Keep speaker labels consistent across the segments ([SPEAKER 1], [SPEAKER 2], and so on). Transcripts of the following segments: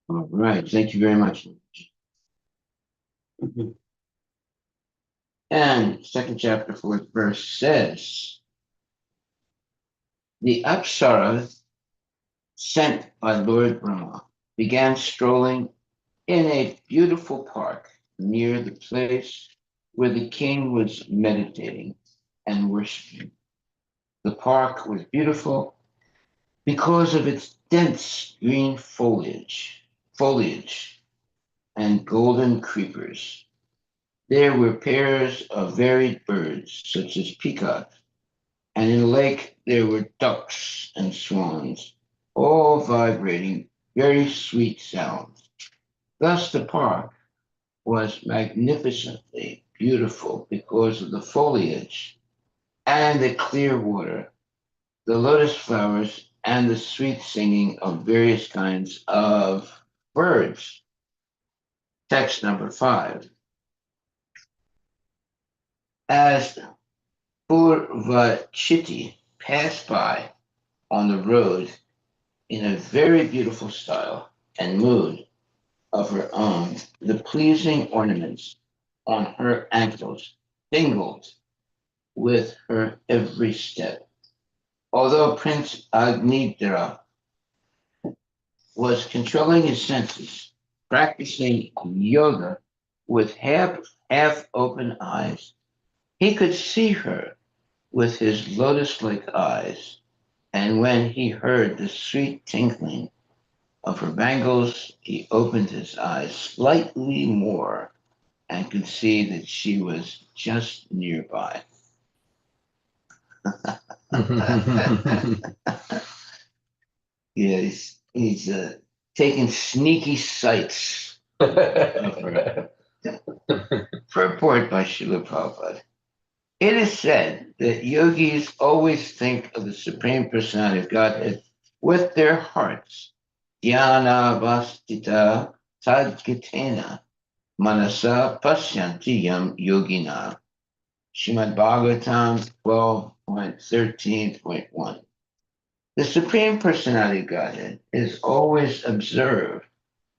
[SPEAKER 1] All right, thank you very much. And second chapter, fourth verse says, the Apsara sent by Lord Brahma began strolling in a beautiful park near the place where the king was meditating and worshiping. The park was beautiful because of its dense green foliage and golden creepers. There were pairs of varied birds, such as peacocks, and in the lake there were ducks and swans, all vibrating very sweet sounds. Thus the park was magnificently beautiful because of the foliage and the clear water, the lotus flowers, and the sweet singing of various kinds of birds. Text number 5. As Purvachiti passed by on the road in a very beautiful style and mood of her own, the pleasing ornaments on her ankles tingled with her every step. Although Prince Agnidra was controlling his senses, practicing yoga with half open eyes, he could see her with his lotus like eyes. And when he heard the sweet tinkling of her bangles, he opened his eyes slightly more and could see that she was just nearby. Yeah, he's taking sneaky sights of her. Purport by Srila Prabhupada. It is said that yogis always think of the Supreme Personality of Godhead with their hearts. Dhyana vastita tadgitena manasa pasyanti yam yogina. Srimad Bhagavatam 12.13.1. The Supreme Personality of Godhead is always observed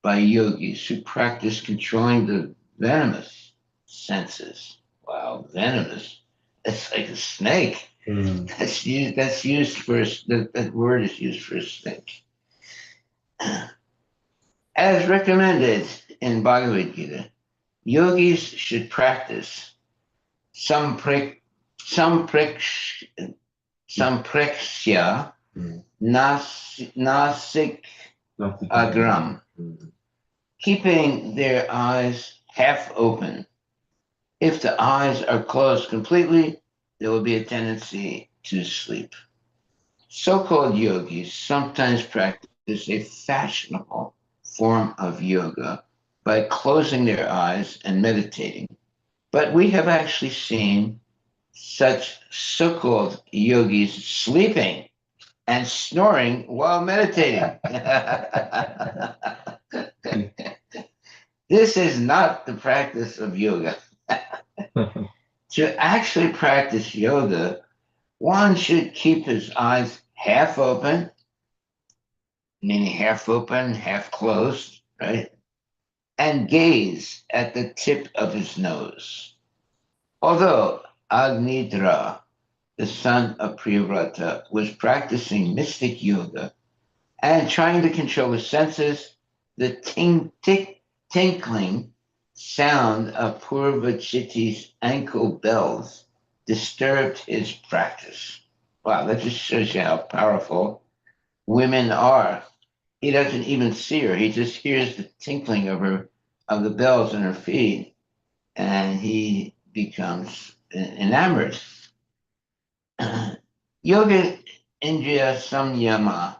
[SPEAKER 1] by yogis who practice controlling the venomous senses. Wow, venomous. It's like a snake. That's used for that word is used for a snake. As recommended in Bhagavad Gita, yogis should practice samprak, samprak, sampraksya nasik agram, keeping their eyes half open. If the eyes are closed completely, there will be a tendency to sleep. So-called yogis sometimes practice a fashionable form of yoga by closing their eyes and meditating. But we have actually seen such so-called yogis sleeping and snoring while meditating. This is not the practice of yoga. To actually practice yoga, one should keep his eyes half open, meaning half open, half closed, right? And gaze at the tip of his nose. Although Agnidra, the son of Priyavrata, was practicing mystic yoga and trying to control his senses, the tinkling sound of Purvachiti's ankle bells disturbed his practice. Wow, that just shows you how powerful women are. He doesn't even see her; he just hears the tinkling of the bells in her feet, and he becomes enamored. Yoga Indriya Samyama.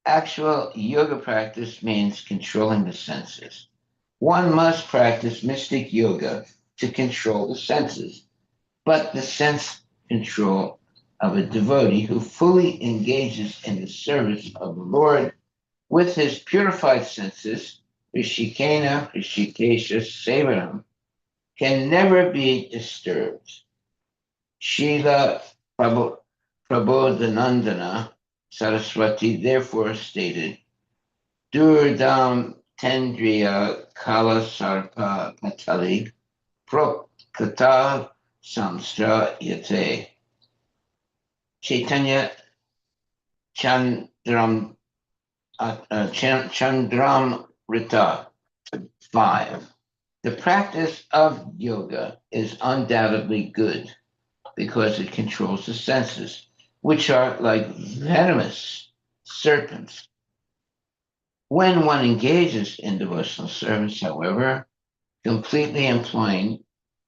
[SPEAKER 1] Actual yoga practice means controlling the senses. One must practice mystic yoga to control the senses, but the sense control of a devotee who fully engages in the service of the Lord with his purified senses, Rishikena, Rishikesha, Sevaram, can never be disturbed. Srila Prabodhanandana Saraswati therefore stated, Durdam Tendriya Kala Sarpa Patali Prokata Samstra Yate Chaitanya Chandram Chandram Rita 5. The practice of yoga is undoubtedly good because it controls the senses, which are like venomous serpents. When one engages in devotional service, however, completely employing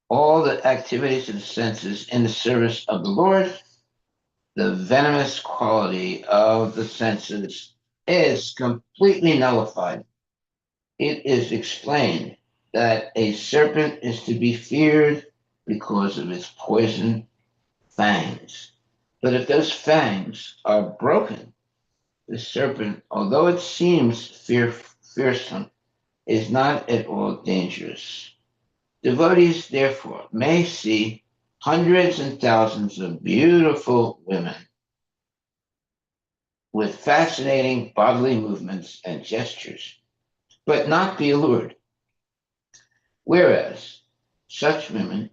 [SPEAKER 1] all the activities of the senses in the service of the Lord, the venomous quality of the senses is completely nullified. It is explained that a serpent is to be feared because of its poison fangs. But if those fangs are broken, the serpent, although it seems fearsome, is not at all dangerous. Devotees, therefore, may see hundreds and thousands of beautiful women with fascinating bodily movements and gestures, but not be allured. Whereas such women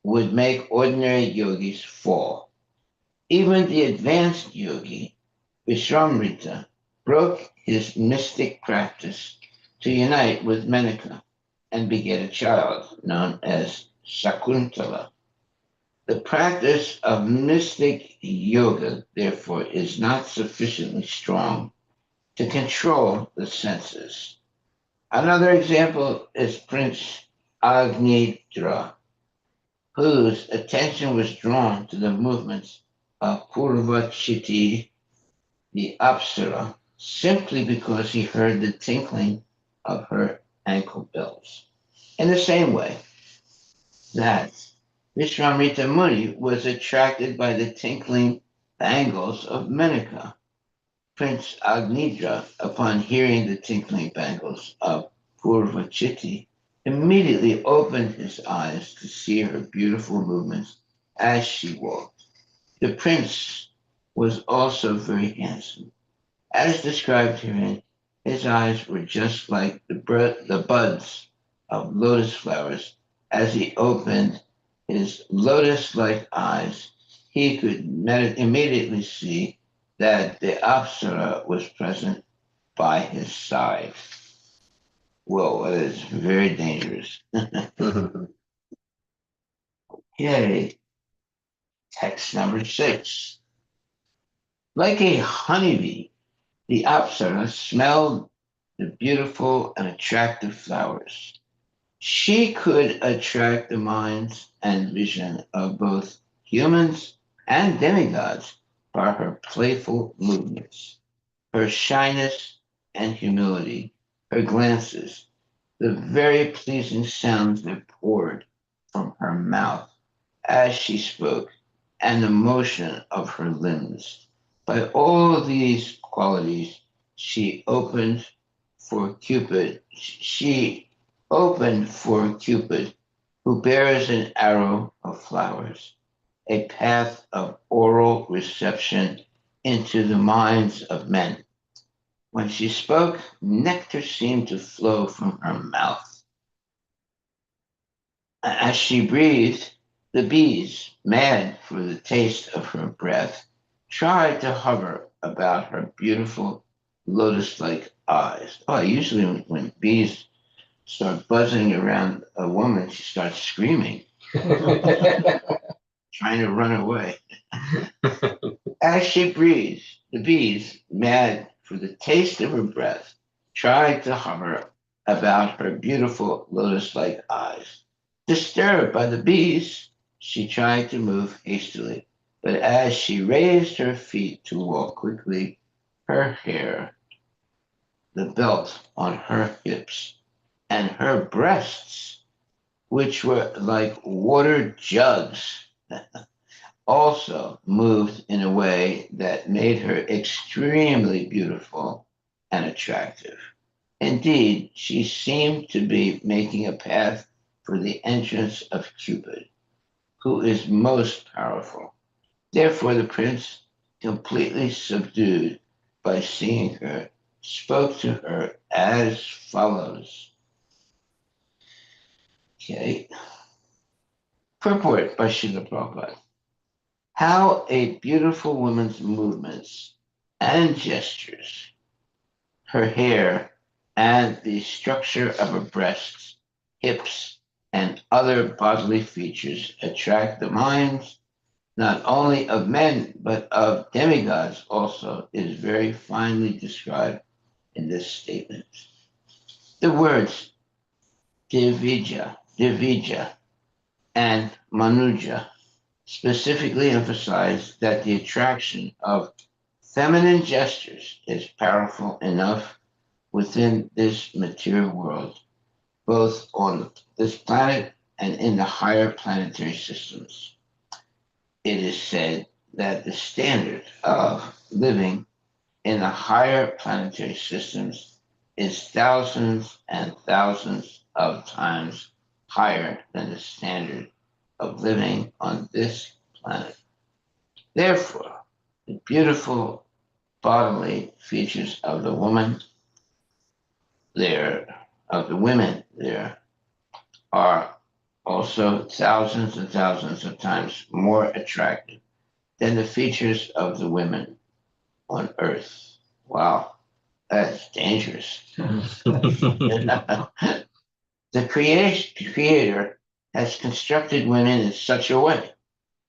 [SPEAKER 1] would make ordinary yogis fall. Even the advanced yogi, Vishramrita, broke his mystic practice to unite with Menaka and beget a child known as Shakuntala. The practice of mystic yoga, therefore, is not sufficiently strong to control the senses. Another example is Prince Agnidra, whose attention was drawn to the movements of Purvachiti, the Apsara, simply because he heard the tinkling of her ankle bells. In the same way that Vishwamrita Muni was attracted by the tinkling bangles of Menaka, Prince Agnidra, upon hearing the tinkling bangles of Purvachiti, immediately opened his eyes to see her beautiful movements as she walked. The prince was also very handsome. As described herein, his eyes were just like the buds of lotus flowers. As he opened his lotus like eyes, he could immediately see that the Apsara was present by his side. Whoa, that is very dangerous. Okay, text number 6. Like a honeybee, the Apsara smelled the beautiful and attractive flowers. She could attract the minds and vision of both humans and demigods by her playful movements, her shyness and humility, her glances, the very pleasing sounds that poured from her mouth as she spoke, and the motion of her limbs. By all these qualities, she opened for Cupid, who bears an arrow of flowers, a path of oral reception into the minds of men. When she spoke, nectar seemed to flow from her mouth. As she breathed, the bees, mad for the taste of her breath, tried to hover about her beautiful lotus like eyes. Oh, usually when bees start buzzing around a woman, she starts screaming, trying to run away. As she breathed, the bees, mad for the taste of her breath, tried to hover about her beautiful lotus like eyes. Disturbed by the bees, she tried to move hastily, but as she raised her feet to walk quickly, her hair, the belt on her hips, and her breasts, which were like water jugs, also moved in a way that made her extremely beautiful and attractive. Indeed, she seemed to be making a path for the entrance of Cupid. who is most powerful. Therefore, the prince, completely subdued by seeing her, spoke to her as follows. Okay. Purport by Srila Prabhupada. How a beautiful woman's movements and gestures, her hair, and the structure of her breasts, hips, and other bodily features attract the minds not only of men but of demigods also is very finely described in this statement. The words divija, and manuja specifically emphasize that the attraction of feminine gestures is powerful enough within this material world, both on this planet and in the higher planetary systems. It is said that the standard of living in the higher planetary systems is thousands and thousands of times higher than the standard of living on this planet. Therefore, the beautiful bodily features of the woman there, of the women there, are also thousands and thousands of times more attractive than the features of the women on Earth. Wow, that's dangerous. The creator has constructed women in such a way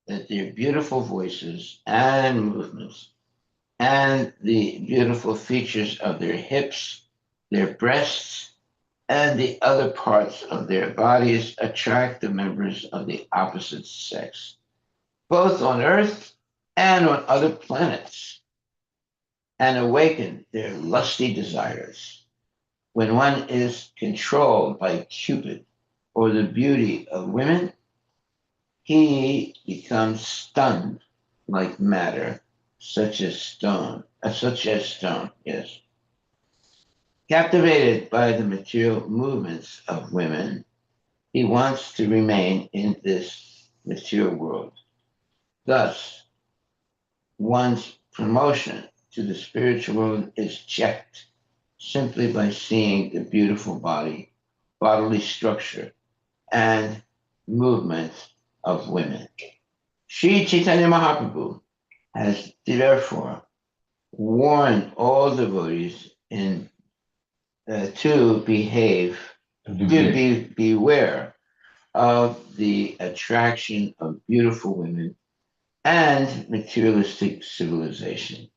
[SPEAKER 1] that their beautiful voices and movements and the beautiful features of their hips, their breasts, and the other parts of their bodies attract the members of the opposite sex, both on Earth and on other planets, and awaken their lusty desires. When one is controlled by Cupid or the beauty of women, he becomes stunned like matter, such as stone, yes. Captivated by the material movements of women, he wants to remain in this material world. Thus, one's promotion to the spiritual world is checked simply by seeing the beautiful bodily structure, and movement of women. Sri Chaitanya Mahaprabhu has therefore warned all devotees to behave, beware of the attraction of beautiful women and materialistic civilization.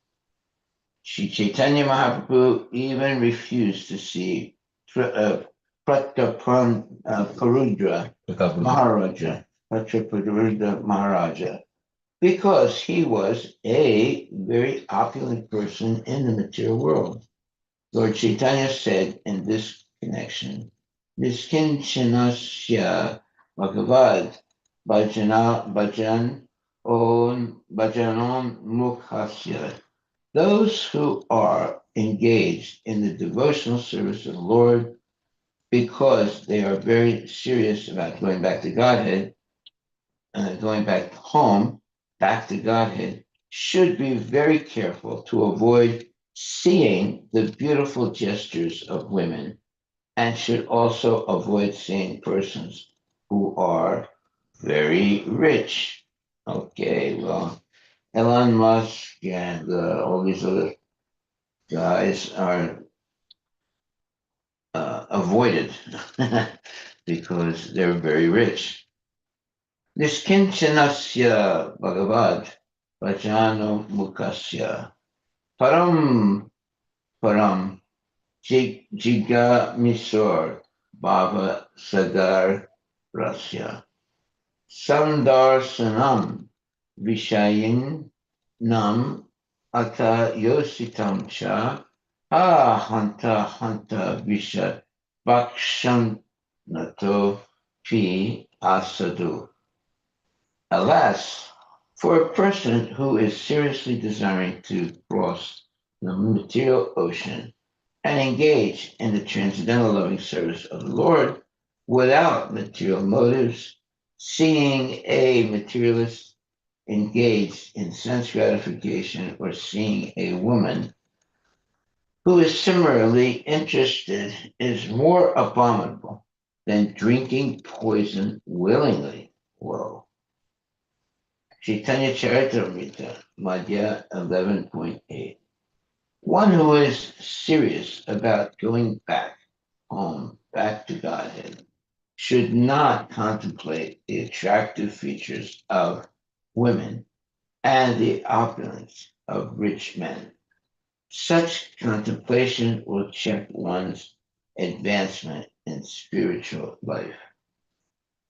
[SPEAKER 1] Sri Chaitanya Mahaprabhu even refused to see Prataparudra Maharaja, Prataparudra Maharaja, because he was a very opulent person in the material world. Lord Chaitanya said in this connection, Niskinchanasya Bhagavad Bhajanon Mukhasya. Those who are engaged in the devotional service of the Lord because they are very serious about going back to Godhead, going back home, back to Godhead, should be very careful to avoid seeing the beautiful gestures of women and should also avoid seeing persons who are very rich. Okay, well, Elon Musk and all these other guys are avoided because they're very rich. Niskinchanasya Bhagavad Vajano Mukasya Param Param Jiga Misor Bhava Sagar Rasya Sandarsanam Vishayin Nam Ata Yositam Cha Hanta Hanta Visha Bhakshan Nato Pi Asadu. Alas, for a person who is seriously desiring to cross the material ocean and engage in the transcendental loving service of the Lord without material motives, seeing a materialist engaged in sense gratification or seeing a woman who is similarly interested is more abominable than drinking poison willingly. Whoa. Chaitanya Charitamrita, Madhya 11.8. One who is serious about going back home, back to Godhead, should not contemplate the attractive features of women and the opulence of rich men. Such contemplation will check one's advancement in spiritual life.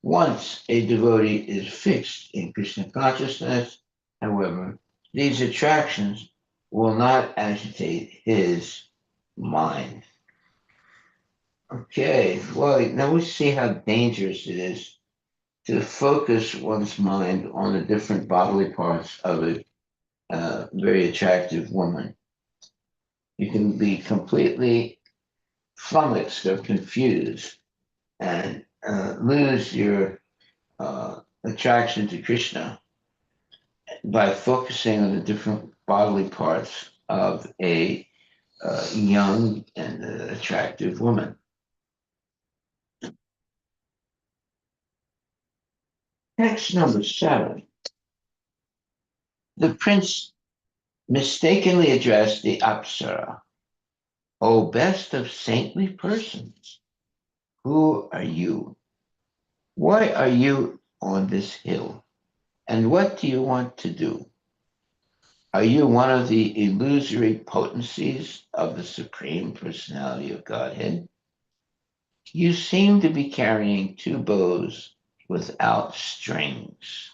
[SPEAKER 1] Once a devotee is fixed in Krishna consciousness, however, these attractions will not agitate his mind. Okay, well, now we see how dangerous it is to focus one's mind on the different bodily parts of a very attractive woman. You can be completely flummoxed or confused and lose your attraction to Krishna by focusing on the different bodily parts of a young and attractive woman. Text number 7. The prince mistakenly addressed the Apsara. O best of saintly persons, who are you? Why are you on this hill? And what do you want to do? Are you one of the illusory potencies of the Supreme Personality of Godhead? You seem to be carrying two bows without strings.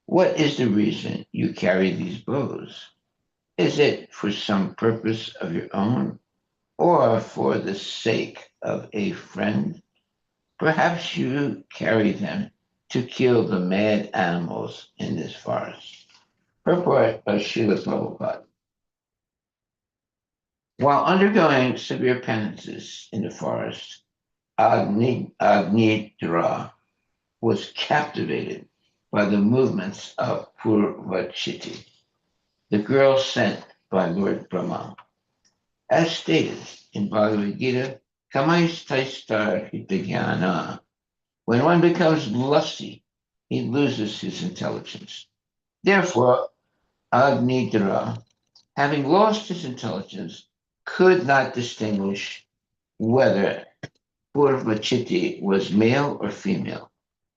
[SPEAKER 1] What is the reason you carry these bows? Is it for some purpose of your own or for the sake of a friend? Perhaps you carry them to kill the mad animals in this forest. Purport of Srila Prabhupada. While undergoing severe penances in the forest, Agnidra was captivated by the movements of Purvachiti, the girl sent by Lord Brahma. As stated in Bhagavad Gita, Kamaishtaistar Hitagyana. When one becomes lusty, he loses his intelligence. Therefore, Agnidra, having lost his intelligence, could not distinguish whether Purvachiti was male or female.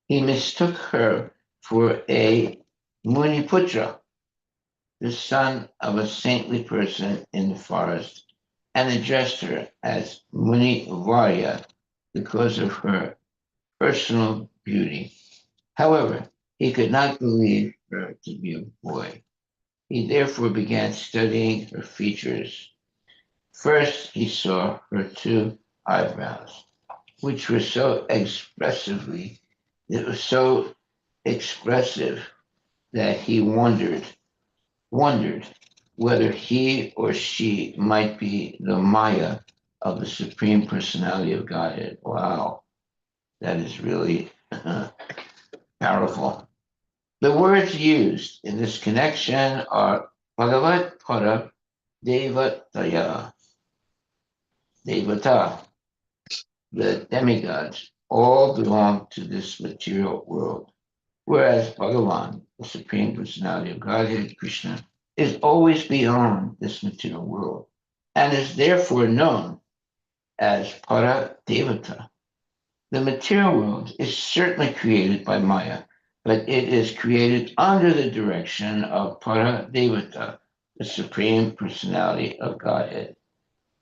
[SPEAKER 1] He mistook her for a Muniputra, the son of a saintly person in the forest, and addressed her as Muni Varya because of her personal beauty. However, he could not believe her to be a boy. He therefore began studying her features. First, he saw her two eyebrows, which were it was so expressive that he wondered whether he or she might be the Maya of the Supreme Personality of Godhead. Wow, that is really powerful. The words used in this connection are Bhagavat Para Devataya, Devata, the demigods, all belong to this material world, whereas Bhagavan, the Supreme Personality of Godhead, Krishna, is always beyond this material world and is therefore known as Para Devata. The material world is certainly created by Maya, but it is created under the direction of Para Devata, the Supreme Personality of Godhead.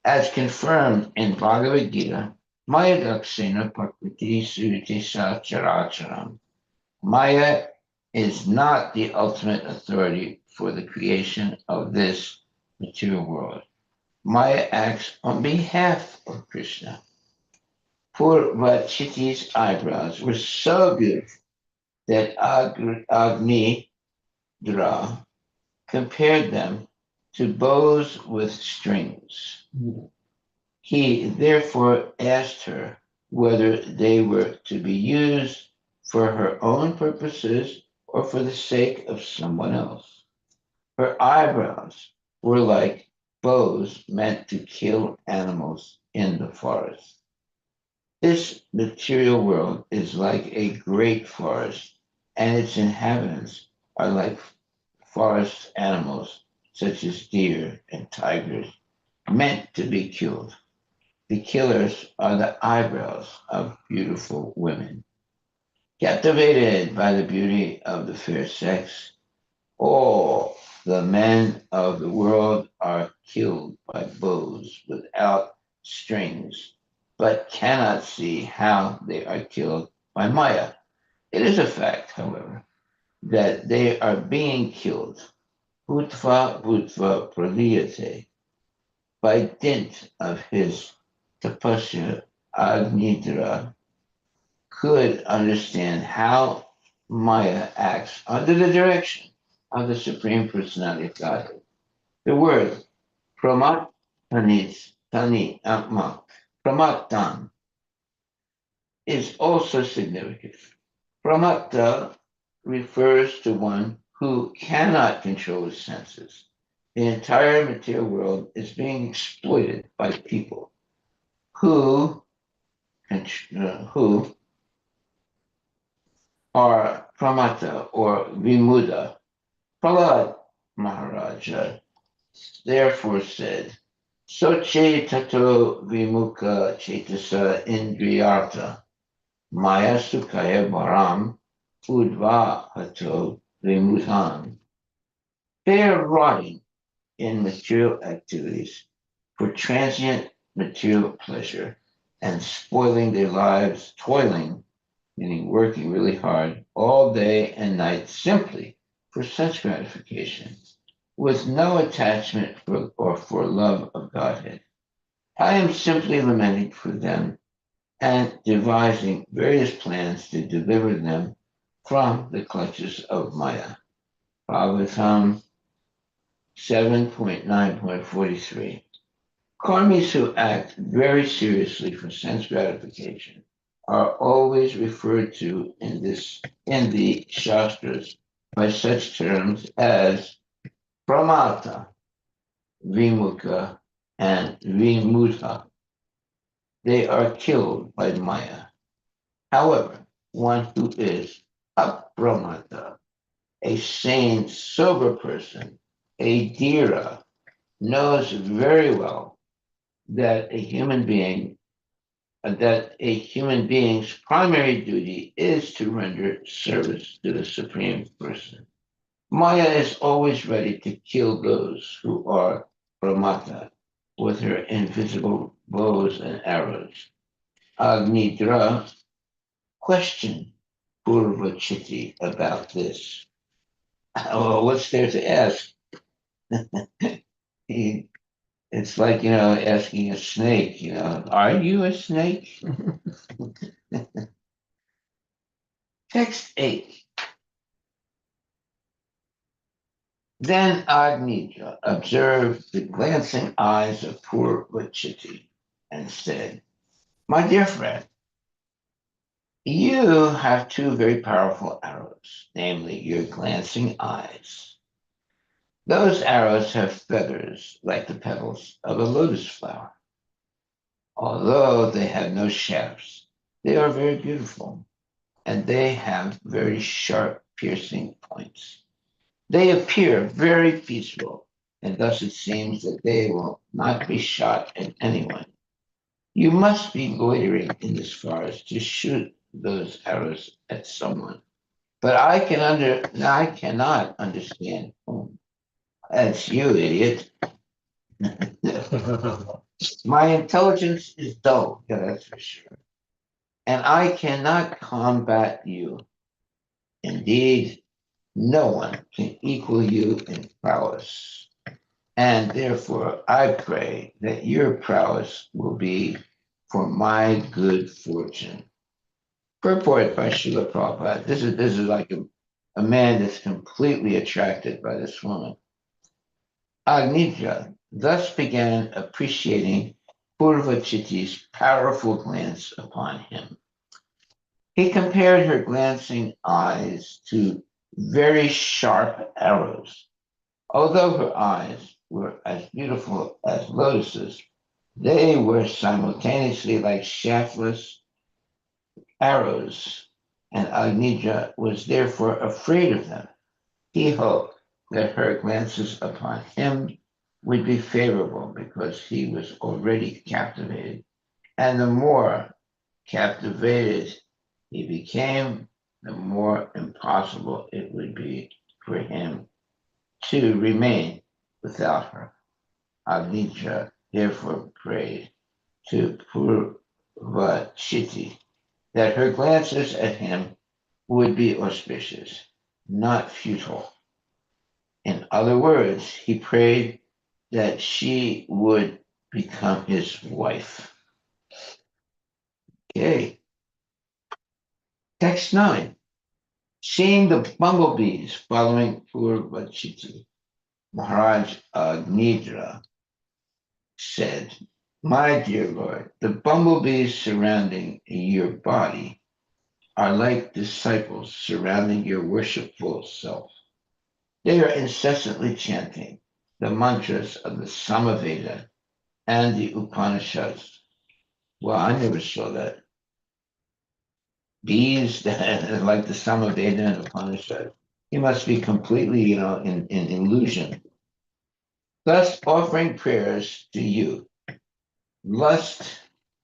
[SPEAKER 1] As confirmed in Bhagavad Gita, Maya Daksena Prakriti Suriti Characharam. Maya is not the ultimate authority for the creation of this material world. Maya acts on behalf of Krishna. Purvachiti's eyebrows were so beautiful that Agni Dra compared them to bows with strings. He therefore asked her whether they were to be used for her own purposes or for the sake of someone else. Her eyebrows were like bows meant to kill animals in the forest. This material world is like a great forest, and its inhabitants are like forest animals such as deer and tigers, meant to be killed. The killers are the eyebrows of beautiful women. Captivated by the beauty of the fair sex, all the men of the world are killed by bows without strings, but cannot see how they are killed by Maya. It is a fact, however, that they are being killed, bhutva bhutva praliyate, by dint of his tapasya Agnidra could understand how Maya acts under the direction of the Supreme Personality of Godhead. The word pramattan is also significant. Pramatta refers to one who cannot control his senses. The entire material world is being exploited by people who, who are pramata or vimuda. Prahlad Maharaja therefore said, Soche tato vimuka chetasa indriyartha maya sukhaya varam udva hato vimutan. They are rotting in material activities for transient material pleasure and spoiling their lives, toiling, meaning working really hard all day and night simply for sense gratification, with no attachment for, or for love of Godhead. I am simply lamenting for them and devising various plans to deliver them from the clutches of Maya. Bhagavatam 7.9.43. Karmis who act very seriously for sense gratification are always referred to in the Shastras by such terms as pramata, vimuka, and vimuta. They are killed by Maya. However, one who is apramata, a sane, sober person, a dhira, knows very well that a human being's primary duty is to render service to the Supreme Person. Maya is always ready to kill those who are pramata with her invisible bows and arrows. Agnidra questioned Purvachiti about this. Well, what's there to ask? He, it's like, asking a snake, are you a snake? Text 8. Then Agnija observed the glancing eyes of poor Vachiti and said, My dear friend, you have two very powerful arrows, namely your glancing eyes. Those arrows have feathers like the petals of a lotus flower. Although they have no shafts, they are very beautiful, and they have very sharp, piercing points. They appear very peaceful, and thus it seems that they will not be shot at anyone. You must be loitering in this forest to shoot those arrows at someone. But I cannot understand whom. That's you, idiot. My intelligence is dull, yeah, that's for sure. And I cannot combat you. Indeed, no one can equal you in prowess. And therefore, I pray that your prowess will be for my good fortune. Purport by Srila Prabhupada. This is like a man that's completely attracted by this woman. Agnija thus began appreciating Purvachiti's powerful glance upon him. He compared her glancing eyes to very sharp arrows. Although her eyes were as beautiful as lotuses, they were simultaneously like shaftless arrows, and Agnija was therefore afraid of them. He hoped that her glances upon him would be favorable because he was already captivated, and the more captivated he became, the more impossible it would be for him to remain without her. Agnija therefore prayed to Purvachiti that her glances at him would be auspicious, not futile. In other words, he prayed that she would become his wife. Okay, text 9. Seeing the bumblebees following Purvachiti, Maharaj Nidra said, "My dear Lord, the bumblebees surrounding your body are like disciples surrounding your worshipful self. They are incessantly chanting the mantras of the Samaveda and the Upanishads." Well, I never saw that. Bees that like the Samaveda and Upanishad. He must be completely, in illusion. Thus offering prayers to you. Lust,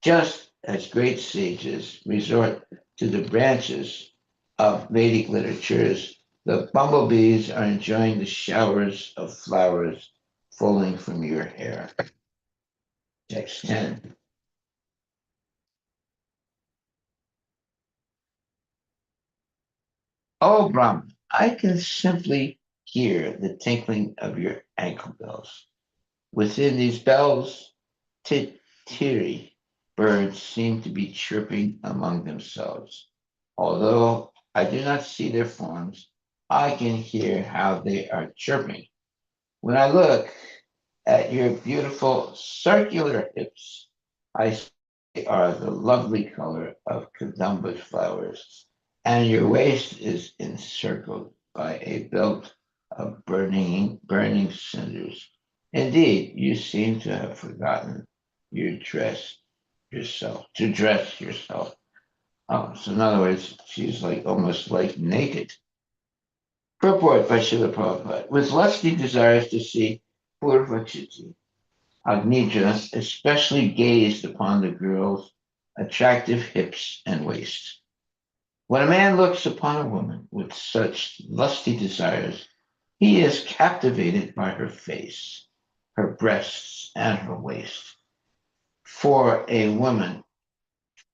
[SPEAKER 1] just as great sages resort to the branches of Vedic literatures, the bumblebees are enjoying the showers of flowers falling from your hair. Text 10. Oh, Brahman, I can simply hear the tinkling of your ankle bells. Within these bells, titiri birds seem to be chirping among themselves. Although I do not see their forms, I can hear how they are chirping. When I look at your beautiful circular hips, I see they are the lovely color of Kadamba flowers, and your waist is encircled by a belt of burning cinders. Indeed, you seem to have forgotten your dress to dress yourself. Oh, so in other words, she's like almost like naked. Purport by Srila Prabhupada. With lusty desires to see Purvachiti, Agnija especially gazed upon the girl's attractive hips and waist. When a man looks upon a woman with such lusty desires, he is captivated by her face, her breasts, and her waist. For a woman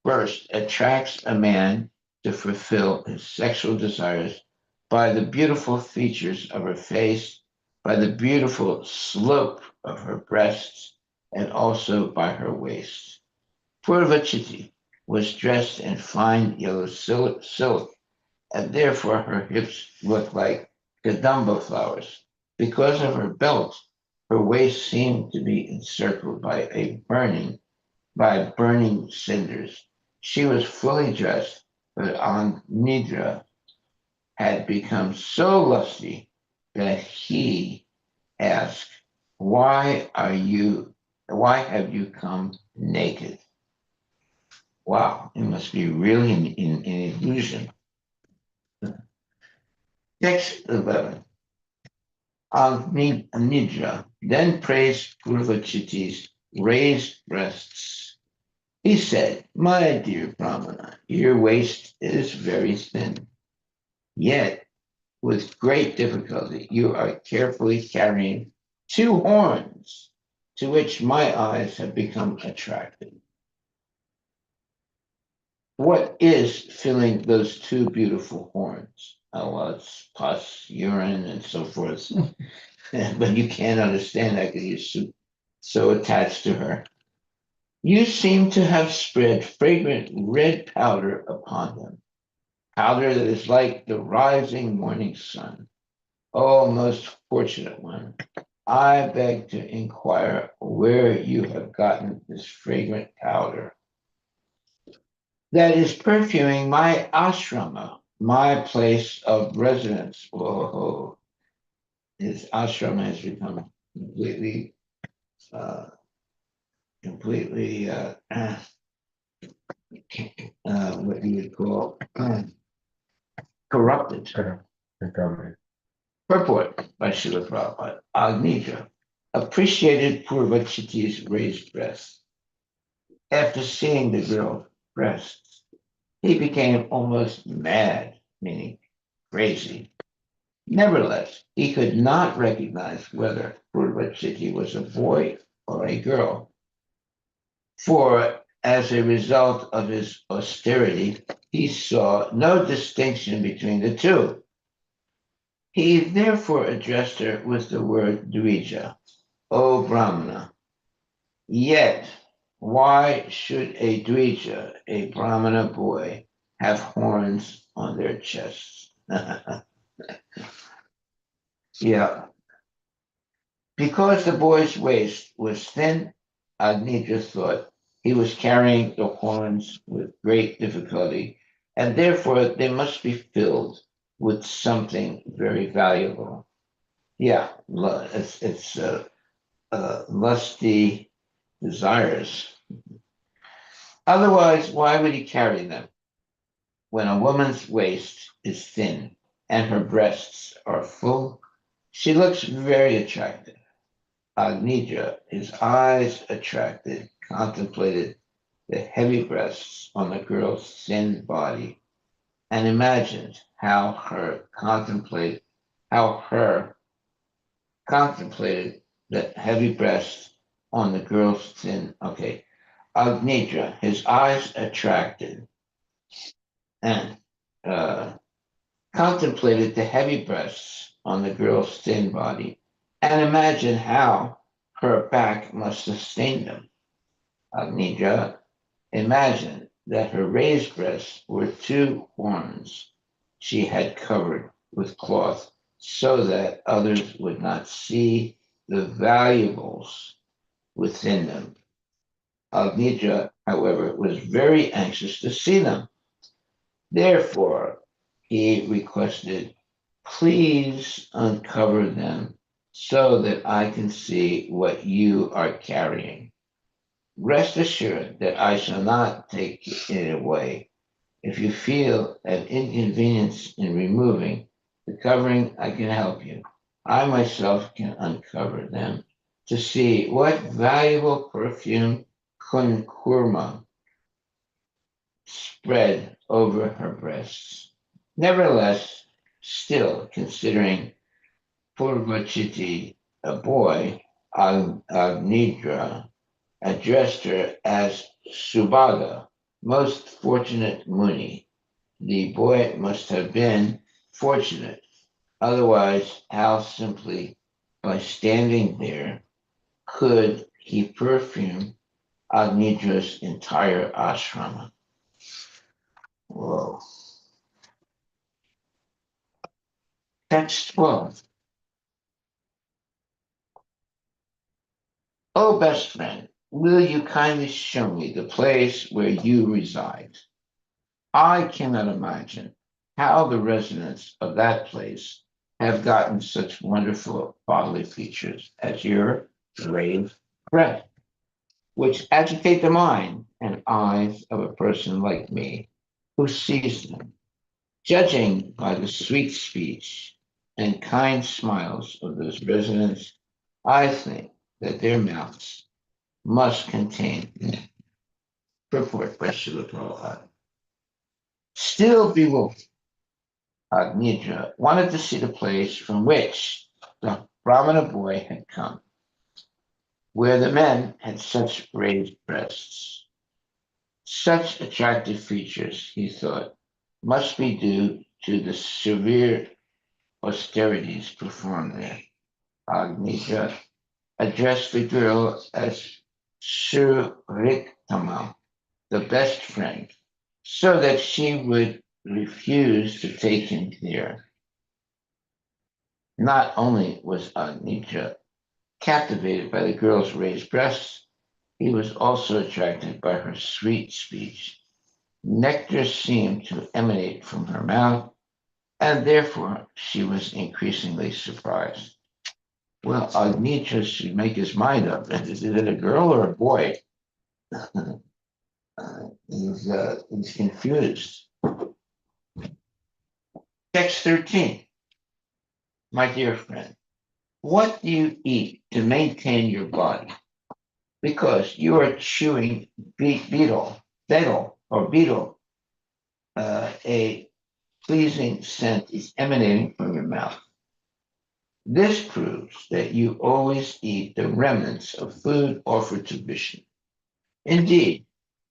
[SPEAKER 1] first attracts a man to fulfill his sexual desires by the beautiful features of her face, by the beautiful slope of her breasts, and also by her waist. Purvachiti was dressed in fine yellow silk, and therefore her hips looked like kadamba flowers. Because of her belt, her waist seemed to be encircled by burning cinders. She was fully dressed, but on Nidra had become so lusty that he asked, why have you come naked? Wow, it must be really an illusion. Text 11. Nidra then praised Purvachiti's raised breasts. He said, "My dear Brahmana, your waist is very thin, yet with great difficulty you are carefully carrying two horns to which my eyes have become attracted. What is filling those two beautiful horns?" Oh, well, it's pus, urine, and so forth. But you can't understand that because you're so attached to her. You seem to have spread fragrant red powder upon them, powder that is like the rising morning sun. Oh, most fortunate one, I beg to inquire where you have gotten this fragrant powder. that is perfuming my ashrama, my place of residence. Whoa, his ashrama has become completely, uh, completely, what you would call corrupted.
[SPEAKER 2] Correct. Recovery.
[SPEAKER 1] Purport by Srila Prabhupada. Agnija appreciated Purvachiti's raised breasts. After seeing the girl's breasts, he became almost mad, meaning crazy. Nevertheless, he could not recognize whether Purvachiti was a boy or a girl, for as a result of his austerity, he saw no distinction between the two. He therefore addressed her with the word Dvija, O Brahmana. Yet, why should a Dvija, a Brahmana boy, have horns on their chests? Yeah, because the boy's waist was thin, Agnija thought he was carrying the horns with great difficulty, and therefore they must be filled with something very valuable. Yeah, it's lusty desires. Otherwise, why would he carry them? When a woman's waist is thin and her breasts are full, she looks very attractive. Agnija, his eyes attracted, contemplated the heavy breasts on the girl's thin body and imagined how her contemplated the heavy breasts on the girl's thin. Okay, Agnija, his eyes attracted and uh, contemplated the heavy breasts on the girl's thin body and imagined how her back must sustain them. Agnija imagined that her raised breasts were two horns she had covered with cloth so that others would not see the valuables within them. Agnija, however, was very anxious to see them. Therefore, he requested, please uncover them so that I can see what you are carrying. Rest assured that I shall not take it away. If you feel an inconvenience in removing the covering, I can help you. I myself can uncover them to see what valuable perfume Kunkurma spread over her breasts. Nevertheless, still considering Purvachiti a boy, Agnidra addressed her as Subhaga, most fortunate Muni. The boy must have been fortunate. Otherwise, how simply by standing there could he perfume Agnidra's entire ashrama? Whoa. Text 12. Oh, best friend, will you kindly show me the place where you reside? I cannot imagine how the residents of that place have gotten such wonderful bodily features as your brave breath, which agitate the mind and eyes of a person like me who sees them. Judging by the sweet speech and kind smiles of those residents, I think that their mouths must contain purport by Srila Prabhupada. Still bewildered, Agnija wanted to see the place from which the Brahmana boy had come, where the men had such raised breasts. Such attractive features, he thought, must be due to the severe austerities performed there. Agnija addressed the girl as Suriktama, the best friend, so that she would refuse to take him there. Not only was Agnija captivated by the girl's raised breasts, he was also attracted by her sweet speech Nectar seemed to emanate from her mouth, and therefore she was increasingly surprised. Well, Nietzsche should make his mind up. Is it a girl or a boy? He's confused. Text 13. My dear friend, what do you eat to maintain your body? Because you are chewing betel. A pleasing scent is emanating from your mouth. This proves that you always eat the remnants of food offered to Vishnu. Indeed,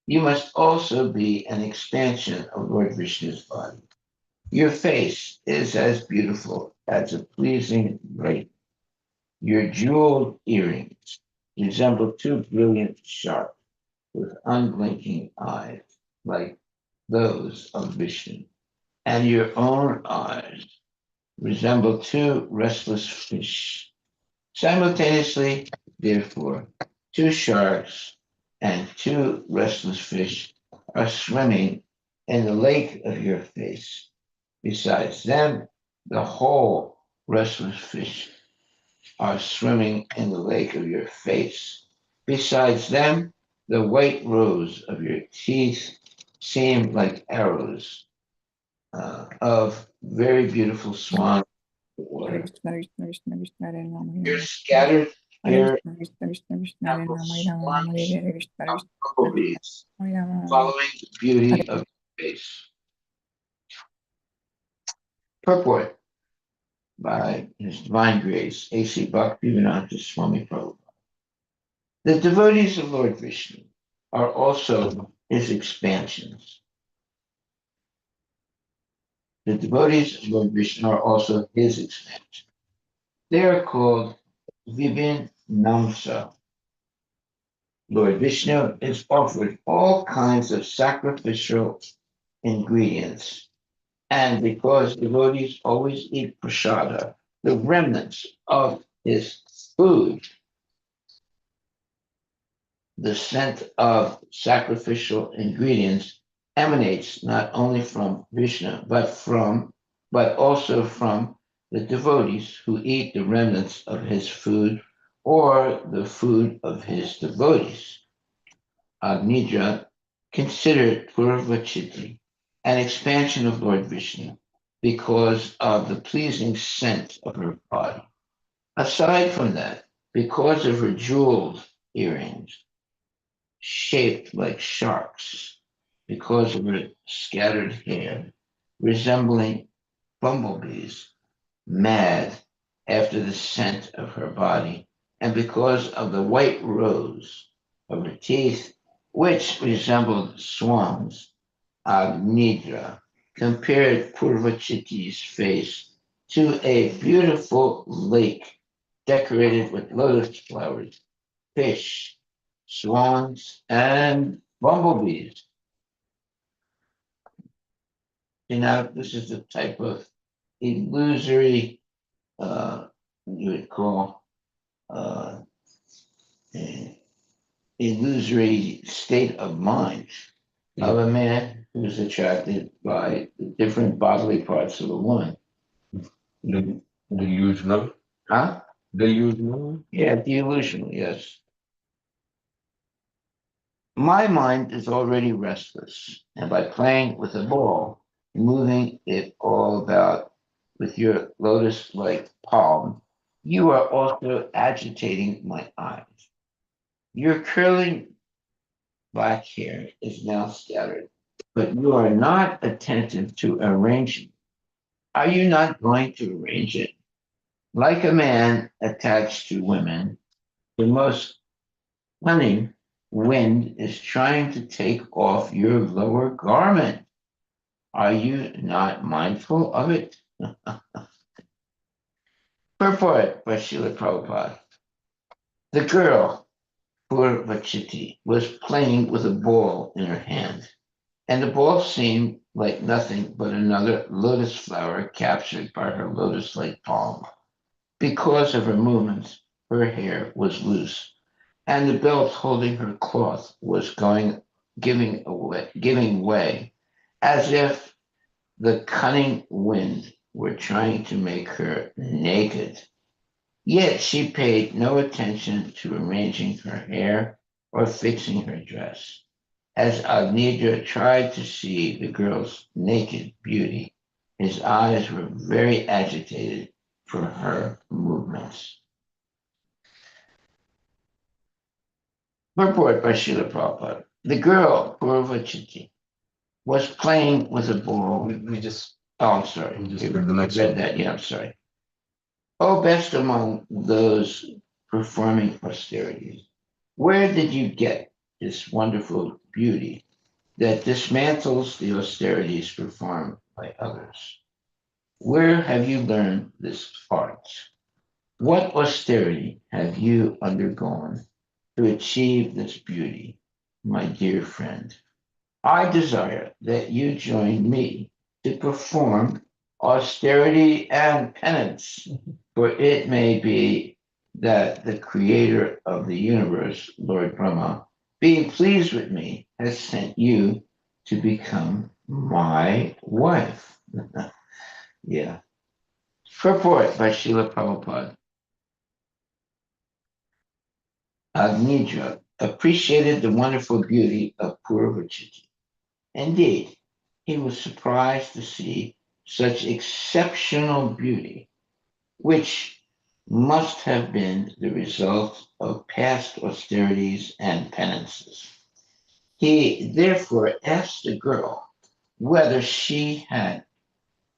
[SPEAKER 1] you must also be an expansion of Lord Vishnu's body. Your face is as beautiful as a pleasing light. Your jeweled earrings resemble two brilliant sharks with unblinking eyes like those of Vishnu, and your own eyes resemble two restless fish. Simultaneously, therefore, two sharks and two restless fish are swimming in the lake of your face. Besides them, the whole restless fish are swimming in the lake of your face. Besides them, the white rows of your teeth seem like arrows of very beautiful swans of water. Your scattered hair resembles swarms of bumblebees following the beauty of your face. Purport by His Divine Grace, A.C. Bhaktivedanta Swami Prabhupada. The devotees of Lord Vishnu are also his expansions. The devotees of Lord Vishnu are also his expansion. They are called Vibhin Namsa. Lord Vishnu is offered all kinds of sacrificial ingredients. And because devotees always eat prasada, the remnants of his food, the scent of sacrificial ingredients emanates not only from Vishnu, but also from the devotees who eat the remnants of his food or the food of his devotees. Agnidra considered Purvachiti an expansion of Lord Vishnu because of the pleasing scent of her body. Aside from that, because of her jeweled earrings, shaped like sharks, because of her scattered hair, resembling bumblebees, mad after the scent of her body, and because of the white rows of her teeth, which resembled swans, Agnidra compared Purvachiti's face to a beautiful lake decorated with lotus flowers, fish, swans, and bumblebees. You know, this is the type of illusory, you would call, uh, illusory state of mind of a man who's attracted by the different bodily parts of a woman. The delusional? Huh? Delusional? Yeah, delusional, yes. My mind is already restless, and by playing with a ball, moving it all about with your lotus like palm, you are also agitating my eyes. Your curling black hair is now scattered, but you are not attentive to arranging. Are you not going to arrange it? Like a man attached to women, the most cunning wind is trying to take off your lower garment. Are you not mindful of it? Purport by Srila Prabhupada. The girl, poor Vachiti, was playing with a ball in her hand, and the ball seemed like nothing but another lotus flower captured by her lotus-like palm. Because of her movements, her hair was loose, and the belt holding her cloth was going giving way, as if the cunning wind were trying to make her naked. Yet she paid no attention to arranging her hair or fixing her dress. As Agnidra tried to see the girl's naked beauty, his eyes were very agitated for her movements. Purport by Srila Prabhupada. The girl, Purvachiti, was playing with a ball.
[SPEAKER 2] We just
[SPEAKER 1] Oh, I'm sorry.
[SPEAKER 2] we just
[SPEAKER 1] You
[SPEAKER 2] read the next
[SPEAKER 1] read
[SPEAKER 2] one.
[SPEAKER 1] that. Yeah, I'm sorry. Oh, best among those performing austerities, where did you get this wonderful beauty that dismantles the austerities performed by others? Where have you learned this art? What austerity have you undergone to achieve this beauty, my dear friend? I desire that you join me to perform austerity and penance, for it may be that the creator of the universe, Lord Brahma, being pleased with me, has sent you to become my wife. Yeah. Purport by Srila Prabhupada. Agnidra appreciated the wonderful beauty of Purvachiti. Indeed, he was surprised to see such exceptional beauty, which must have been the result of past austerities and penances. He therefore asked the girl whether she had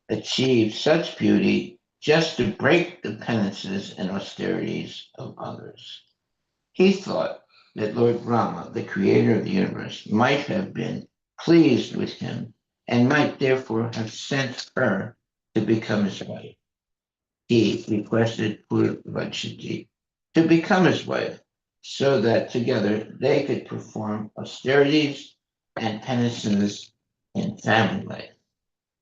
[SPEAKER 1] achieved such beauty just to break the penances and austerities of others. He thought that Lord Brahma, the creator of the universe, might have been pleased with him and might therefore have sent her to become his wife. He requested Purvachiti to become his wife so that together they could perform austerities and penances in family life.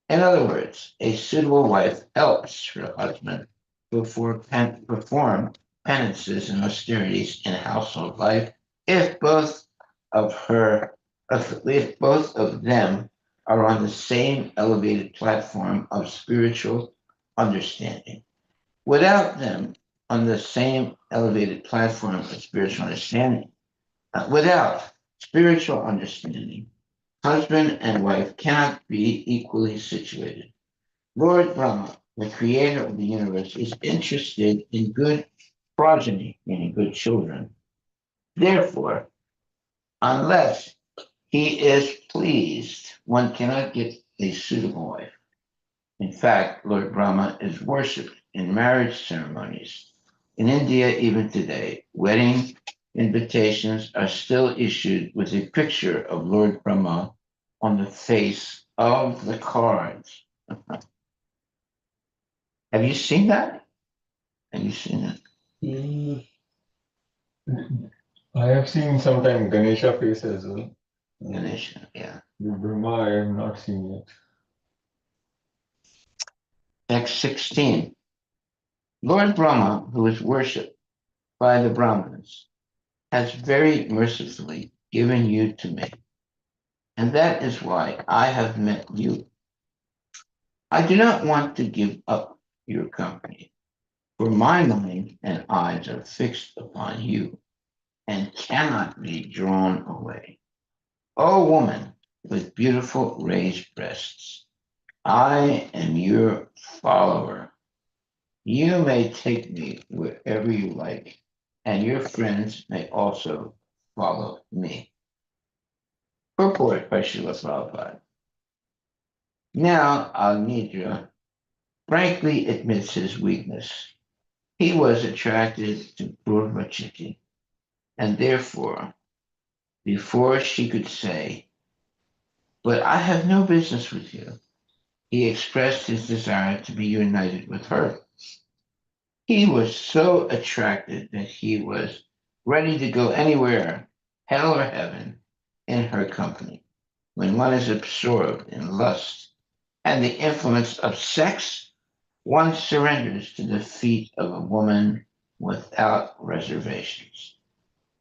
[SPEAKER 1] In other words, a suitable wife helps her husband perform penances and austerities in household life if both of her if both of them are on the same elevated platform of spiritual understanding. Without them on the same elevated platform of spiritual understanding, without spiritual understanding, husband and wife cannot be equally situated. Lord Brahma, the creator of the universe, is interested in good progeny, meaning good children. Therefore, unless he is pleased, one cannot get a suitable wife. In fact, Lord Brahma is worshipped in marriage ceremonies. In India, even today, wedding invitations are still issued with a picture of Lord Brahma on the face of the cards. Have you seen that? Have you seen it?
[SPEAKER 2] Mm, I have seen sometime Ganesha face as well.
[SPEAKER 1] Ganesha, yeah.
[SPEAKER 2] The Brahma I have not seen yet.
[SPEAKER 1] Text 16. Lord Brahma, who is worshipped by the Brahmins, has very mercifully given you to me, and that is why I have met you. I do not want to give up your company, for my mind and eyes are fixed upon you and cannot be drawn away. O woman with beautiful raised breasts, I am your follower. You may take me wherever you like, and your friends may also follow me. Purport by Srila Prabhupada. Now Agnidra frankly admits his weakness. He was attracted to Purvachiti, and therefore, before she could say, "But I have no business with you," he expressed his desire to be united with her. He was so attracted that he was ready to go anywhere, hell or heaven, in her company. When one is absorbed in lust and the influence of sex, one surrenders to the feet of a woman without reservations.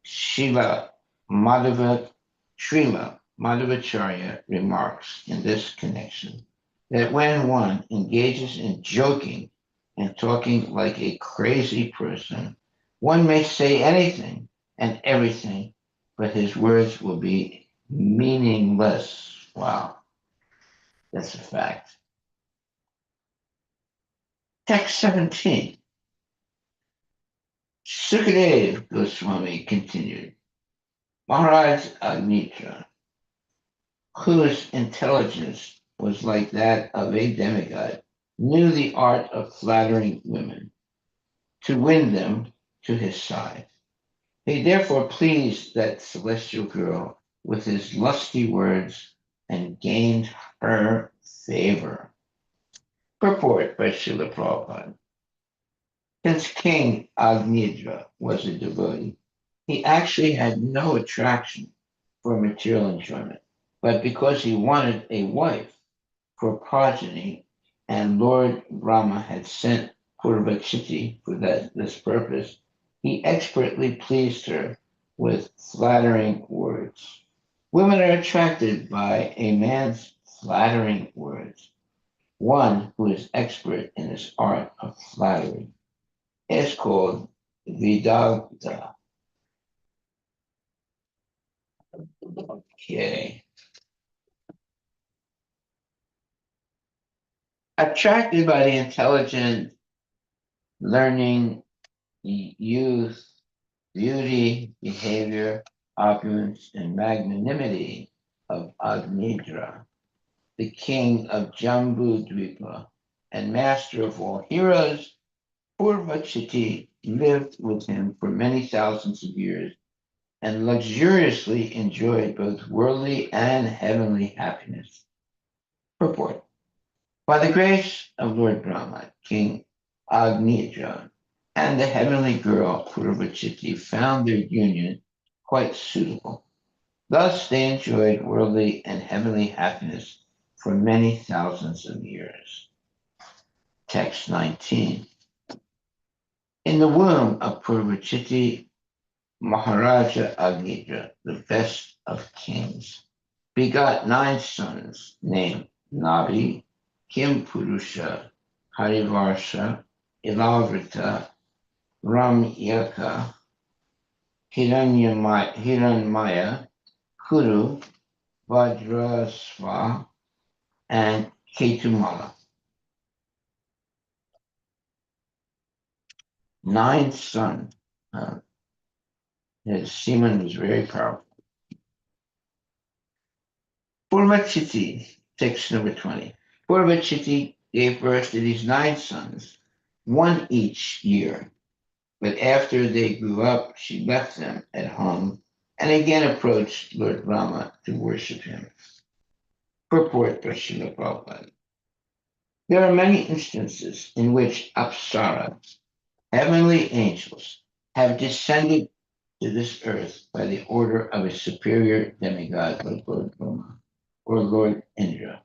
[SPEAKER 1] Shila Madhava Srila Madhvacharya remarks in this connection that when one engages in joking and talking like a crazy person, one may say anything and everything, but his words will be meaningless. Wow, that's a fact. Text 17. Sukadev Goswami continued. Maharaj Agnitra, whose intelligence was like that of a demigod, knew the art of flattering women to win them to his side. He therefore pleased that celestial girl with his lusty words and gained her favor. Purport by Srila Prabhupada. Since King Agnidra was a devotee, he actually had no attraction for material enjoyment, but because he wanted a wife for progeny, and Lord Brahma had sent Purvachiti for this purpose, he expertly pleased her with flattering words. Women are attracted by a man's flattering words. One who is expert in this art of flattery is called Vidagda. Okay. Attracted by the intelligent, learning, youth, beauty, behavior, opulence, and magnanimity of Agnidra, the king of Jambudvipa and master of all heroes, Purvachiti lived with him for many thousands of years and luxuriously enjoyed both worldly and heavenly happiness. Purport. By the grace of Lord Brahma, King Agnidra, and the heavenly girl Purvachiti found their union quite suitable. Thus they enjoyed worldly and heavenly happiness for many thousands of years. Text 19. In the womb of Purvachiti, Maharaja Agnidra, the best of kings, begot 9 sons named Nabi, Kimpurusha, Harivarsha, Ilavrita, Ramyaka, Hiranmaya, Kuru, Vajrasva, and Ketumala. 9 sons. His semen was very powerful. Purvachiti, text number 20. Purvachiti gave birth to these 9 sons, one each year. But after they grew up, she left them at home and again approached Lord Rama to worship him. Purport by Srila Prabhupada. There are many instances in which Apsaras, heavenly angels, have descended to this earth by the order of a superior demigod like Lord Brahma or Lord Indra,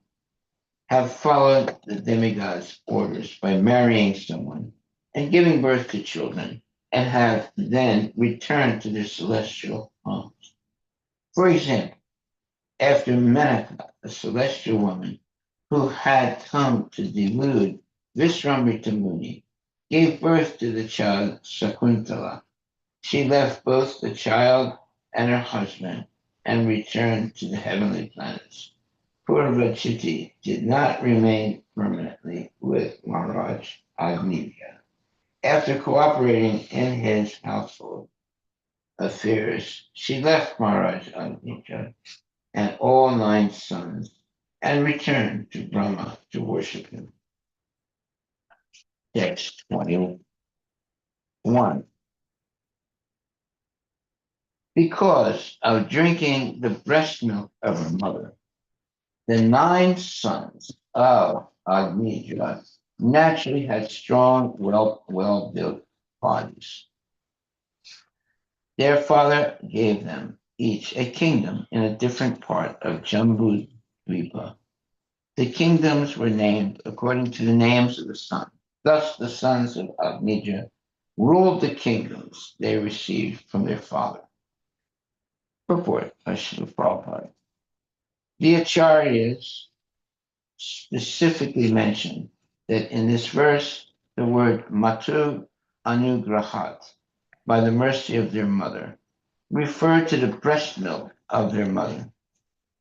[SPEAKER 1] have followed the demigod's orders by marrying someone and giving birth to children, and have then returned to their celestial homes. For example, after Menaka, a celestial woman who had come to delude Viswamitra Muni, gave birth to the child Sakuntala, she left both the child and her husband and returned to the heavenly planets. Purvachiti did not remain permanently with Maharaj Agniya. After cooperating in his household affairs, she left Maharaj Agniya and all 9 sons and returned to Brahma to worship him. Text 21. Because of drinking the breast milk of her mother, the 9 sons of Agni naturally had strong, well-built bodies. Their father gave them each a kingdom in a different part of Jambudvipa. The kingdoms were named according to the names of the sons. Thus, the sons of Agnija ruled the kingdoms they received from their father. Purport by Srila Prabhupada. The Acharyas specifically mention that in this verse, the word matu anugrahat, by the mercy of their mother, refer to the breast milk of their mother.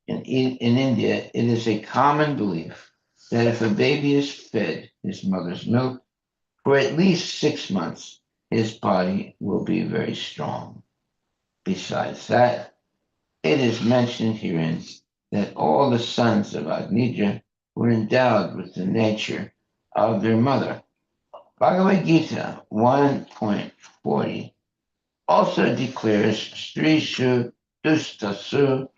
[SPEAKER 1] In India, it is a common belief that if a baby is fed his mother's milk for at least 6 months, his body will be very strong. Besides that, it is mentioned herein that all the sons of Agnidra were endowed with the nature of their mother. Bhagavad Gita 1.40 also declares Strishu Dustasu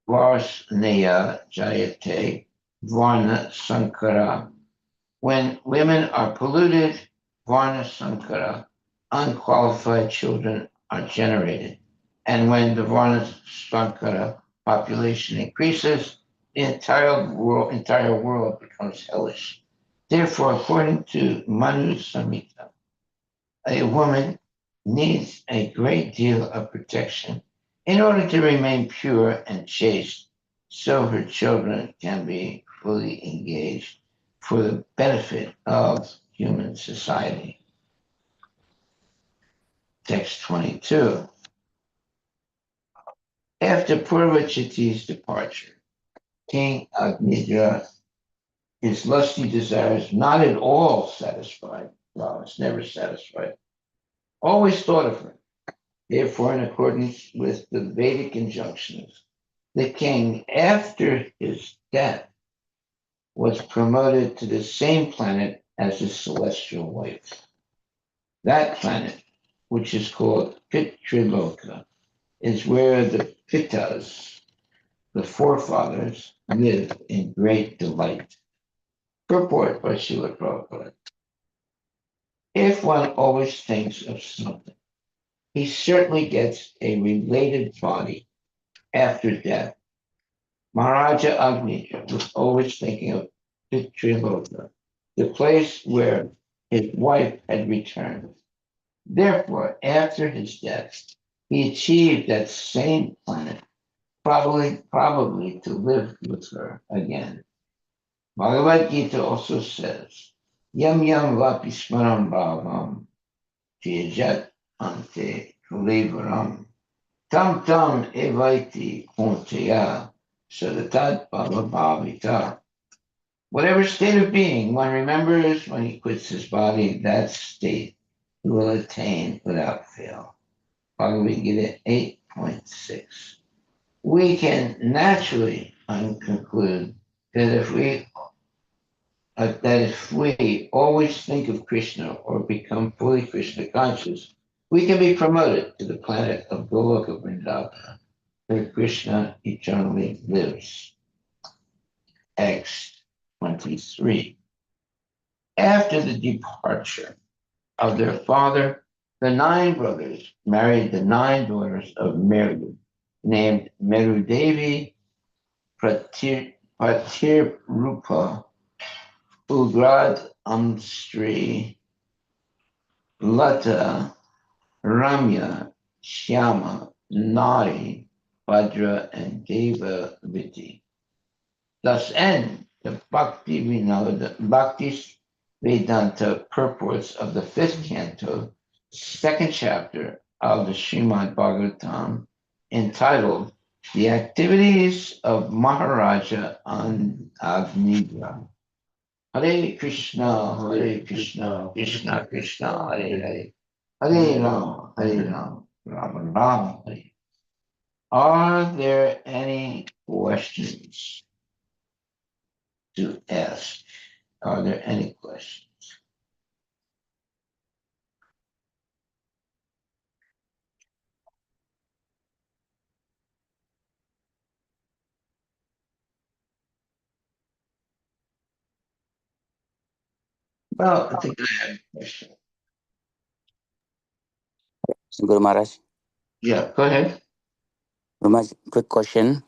[SPEAKER 1] Varsneya Jayate Varna Sankara. When women are polluted, Varna Sankara, unqualified children are generated. And when the Varna Sankara population increases, the entire world becomes hellish. Therefore, according to Manu Samhita, a woman needs a great deal of protection in order to remain pure and chaste so her children can be fully engaged for the benefit of human society. Text 22. After Purvachiti's departure, King Agnidra, his lusty desires not at all satisfied, well, it's never satisfied, always thought of her. Therefore, in accordance with the Vedic injunctions, the king, after his death, was promoted to the same planet as his celestial wife. That planet, which is called Pitriloka, is where the Pittas, the forefathers, live in great delight. Purport by Srila Prabhupada. If one always thinks of something, he certainly gets a related body after death. Maharaja Agni was always thinking of Pitriloka, the place where his wife had returned. Therefore, after his death, he achieved that same planet, probably to live with her again. Bhagavad Gita also says, Yam yam vapi smaram bhavam tejat ante kulevaram tam tam evaiti kunteya sadatat bhava bhavita. Whatever state of being one remembers when he quits his body, that state he will attain without fail. Bhagavad Gita 8.6. We can naturally conclude that if we always think of Krishna or become fully Krishna conscious, we can be promoted to the planet of Goloka Vrindavana, where Krishna eternally lives. Text 23. After the departure of their father, the 9 brothers married the 9 daughters of Meru, named Meru Devi, Pratirrupa, Ugrad Amstri, Lata, Ramya, Shyama, Nari, Bhadra, and Devaviti. Thus end the Bhakti Vedanta purports of the 5th canto, 2nd chapter of the Srimad Bhagavatam, entitled The Activities of Maharaja Agnidra. Hare Krishna, Hare Krishna, Krishna Krishna, Hare Hare, Hare Rama, Rama Rama, Hare. Are there any questions to ask? Are there any questions? Well, I think I have a question.
[SPEAKER 3] Guru Maharaj,
[SPEAKER 1] Yeah, go ahead.
[SPEAKER 3] Guru Maharaj, quick question.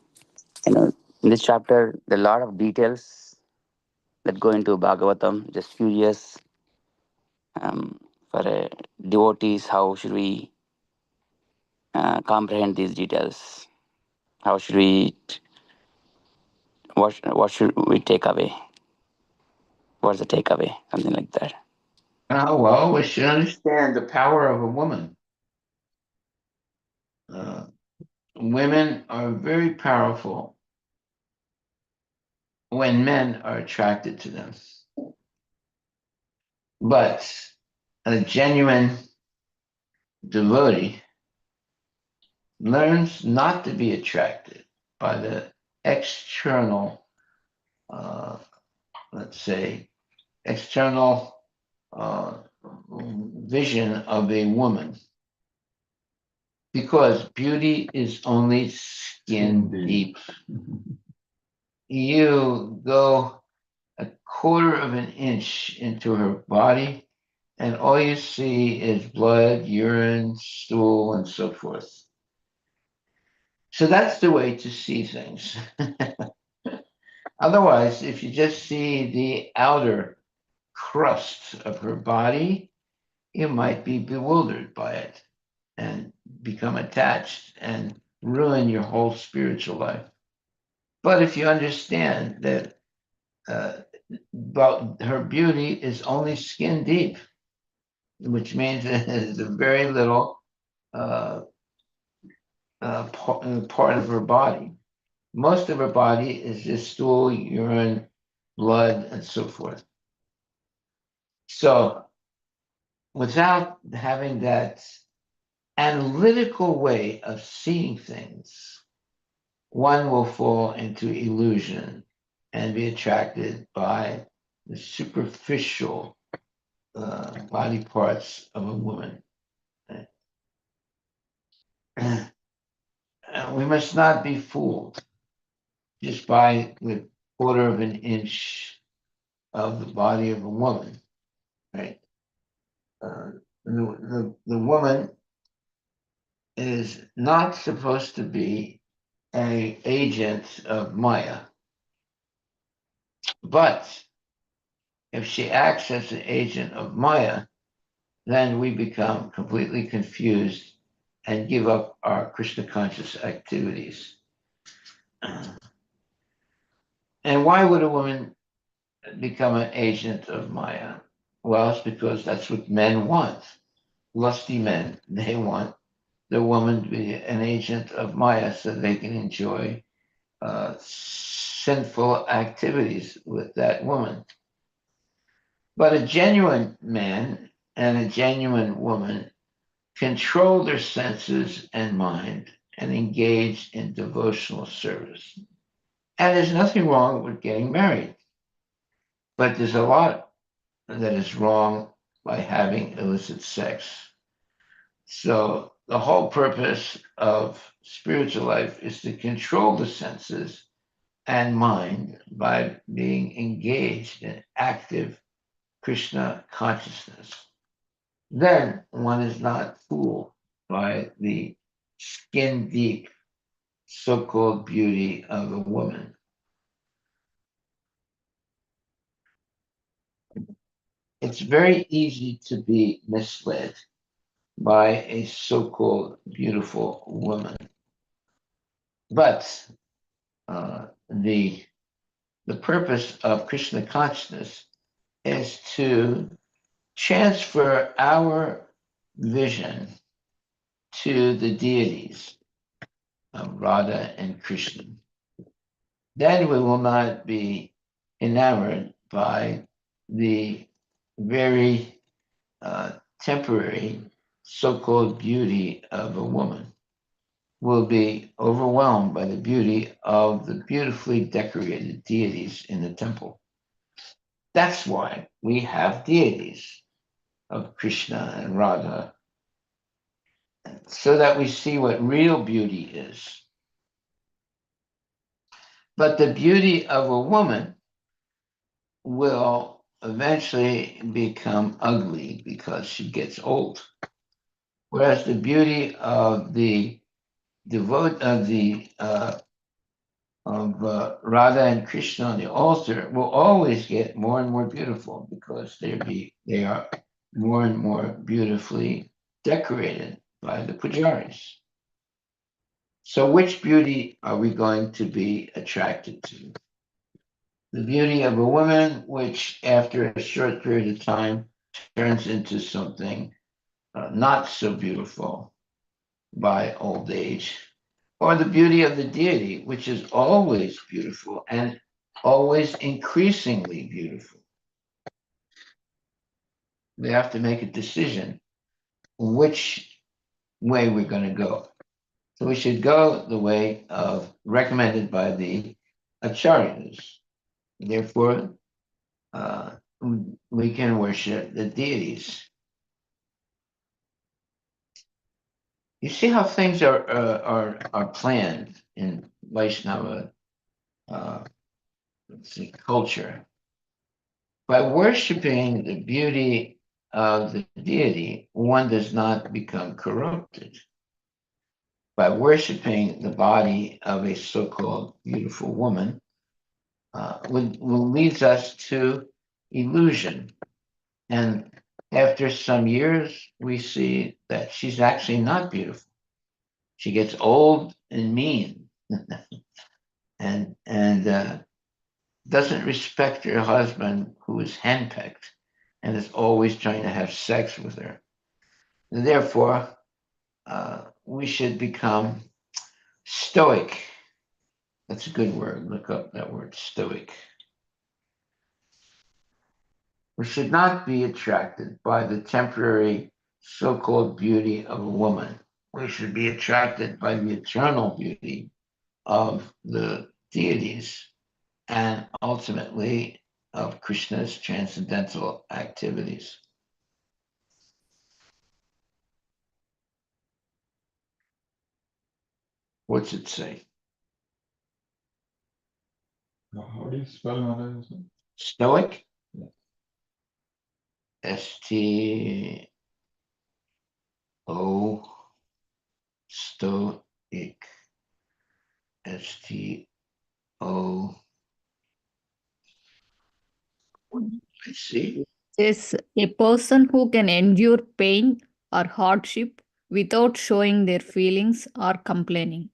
[SPEAKER 3] In this chapter, there are a lot of details that go into Bhagavatam. Just curious, for devotees, how should we comprehend these details? How should we what should we take away? What's the takeaway? Something like that.
[SPEAKER 1] Well, we should understand the power of a woman. Uh, Women are very powerful when men are attracted to them. But a genuine devotee learns not to be attracted by the external, uh, let's say, external uh, vision of a woman, because beauty is only skin deep. You go a quarter of an inch into her body, and all you see is blood, urine, stool, and so forth. So that's the way to see things. Otherwise, if you just see the outer crust of her body, you might be bewildered by it and become attached and ruin your whole spiritual life. But if you understand that about her beauty is only skin deep, which means there's a very little uh, part of her body. Most of her body is just stool, urine, blood, and so forth. So, without having that analytical way of seeing things, one will fall into illusion and be attracted by the superficial body parts of a woman. We must not be fooled just by the quarter of an inch of the body of a woman, right? Uh, the woman is not supposed to be an agent of Maya, but if she acts as an agent of Maya, then we become completely confused and give up our Krishna conscious activities. And why would a woman become an agent of Maya? Well, it's because that's what men want. Lusty men, they want the woman to be an agent of Maya so they can enjoy sinful activities with that woman. But a genuine man and a genuine woman control their senses and mind and engage in devotional service. And there's nothing wrong with getting married, but there's a lot that is wrong by having illicit sex. So the whole purpose of spiritual life is to control the senses and mind by being engaged in active Krishna consciousness. Then one is not fooled by the skin deep so called beauty of a woman. It's very easy to be misled by a so called beautiful woman. But the purpose of Krishna consciousness is to transfer our vision to the deities of Radha and Krishna. Then we will not be enamored by the very temporary so called beauty of a woman. We'll be overwhelmed by the beauty of the beautifully decorated deities in the temple. That's why we have deities of Krishna and Radha, so that we see what real beauty is. But the beauty of a woman will eventually become ugly because she gets old. Whereas the beauty of the devote of Radha and Krishna on the altar will always get more and more beautiful because they are more and more beautifully decorated by the pujaris. So which beauty are we going to be attracted to? The beauty of a woman, which after a short period of time turns into something not so beautiful by old age, or the beauty of the deity, which is always beautiful and always increasingly beautiful. We have to make a decision which way we're going to go. So we should go the way of recommended by the acharyas. Therefore, uh, we can worship the deities. You see how things are planned in Vaishnava let's see, culture. By worshiping the beauty of the deity, one does not become corrupted. By worshiping the body of a so-called beautiful woman, will leads us to illusion. And after some years, we see that she's actually not beautiful. She gets old and mean, and doesn't respect her husband, who is henpecked and is always trying to have sex with her. And therefore, we should become stoic. That's a good word. Look up that word, stoic. We should not be attracted by the temporary so-called beauty of a woman. We should be attracted by the eternal beauty of the deities and ultimately of Krishna's transcendental activities. What's it say?
[SPEAKER 2] How do you spell Maharaj?
[SPEAKER 1] Stoic?
[SPEAKER 2] Yeah.
[SPEAKER 1] S-T-O, stoic. S-T-O. I see.
[SPEAKER 4] Is a person who can endure pain or hardship without showing their feelings or complaining.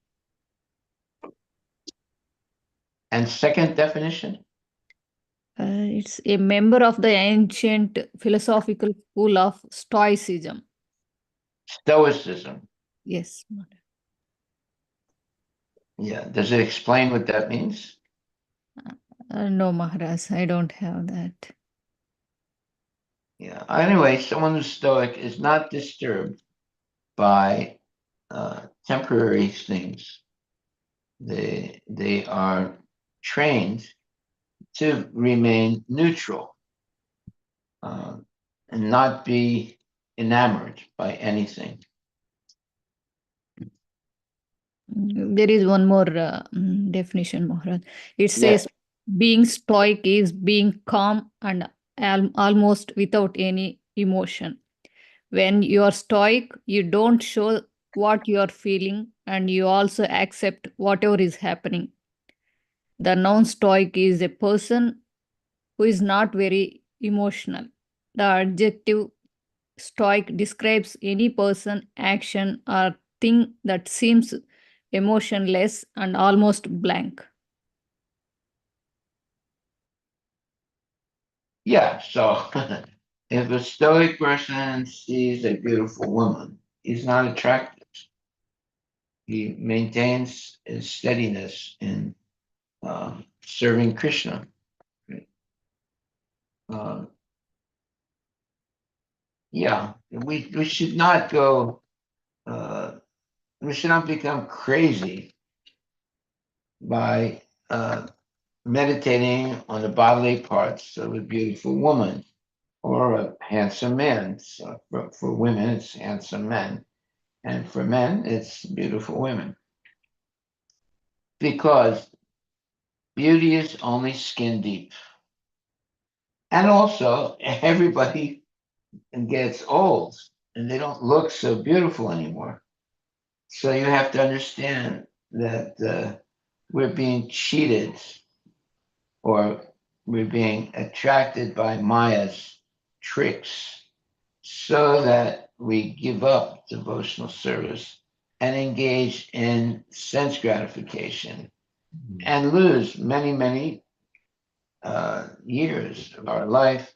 [SPEAKER 1] And second definition?
[SPEAKER 4] It's a member of the ancient philosophical school of Stoicism.
[SPEAKER 1] Stoicism.
[SPEAKER 4] Yes.
[SPEAKER 1] Yeah. Does it explain what that means?
[SPEAKER 4] No, Maharaj, I don't have that.
[SPEAKER 1] Yeah. Anyway, someone who's stoic is not disturbed by temporary things. They are trained to remain neutral uh, and not be enamored by anything.
[SPEAKER 4] There is one more definition, Maharaj. It
[SPEAKER 1] Yes.
[SPEAKER 4] says being stoic is being calm and almost without any emotion. When you are stoic, you don't show what you are feeling and you also accept whatever is happening. The non stoic is a person who is not very emotional. The adjective stoic describes any person, action, or thing that seems emotionless and almost blank.
[SPEAKER 1] Yeah. So if a stoic person sees a beautiful woman, he's not attracted. He maintains his steadiness in serving Krishna. Uh, yeah, we should not go. We should not become crazy by meditating on the bodily parts of a beautiful woman or a handsome man. So for women, it's handsome men, and for men, it's beautiful women. Because beauty is only skin deep. And also, everybody gets old and they don't look so beautiful anymore. So you have to understand that we're being cheated or we're being attracted by Maya's tricks so that we give up devotional service and engage in sense gratification and lose many, many years of our life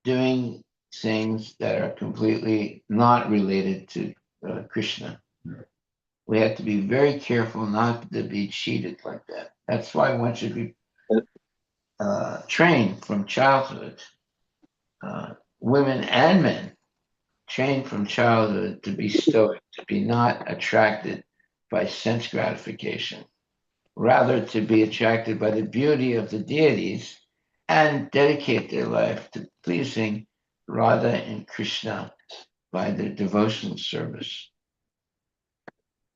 [SPEAKER 1] doing things that are completely not related to Krishna. We have to be very careful not to be cheated like that. That's why one should be trained from childhood, women and men, trained from childhood to be stoic, to be not attracted by sense gratification, rather to be attracted by the beauty of the deities and dedicate their life to pleasing Radha and Krishna by their devotional service.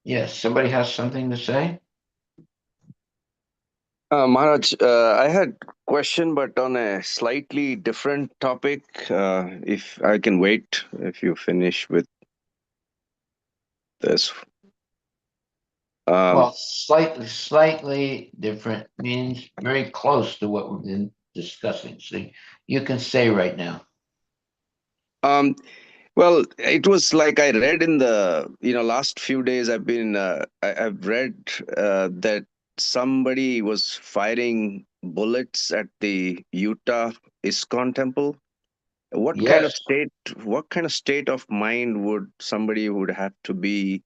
[SPEAKER 1] Yes, somebody has something to say?
[SPEAKER 5] Maharaj, I had question, but on a slightly different topic. If I can wait, if you finish with this.
[SPEAKER 1] Well,
[SPEAKER 5] Um,
[SPEAKER 1] slightly different means very close to what we've been discussing. So you can say right now.
[SPEAKER 5] um, well, it was like I read in the last few days. I've read that somebody was firing bullets at the Utah ISKCON temple. What kind
[SPEAKER 1] Yes.
[SPEAKER 5] of state? What kind of state of mind would somebody would have to be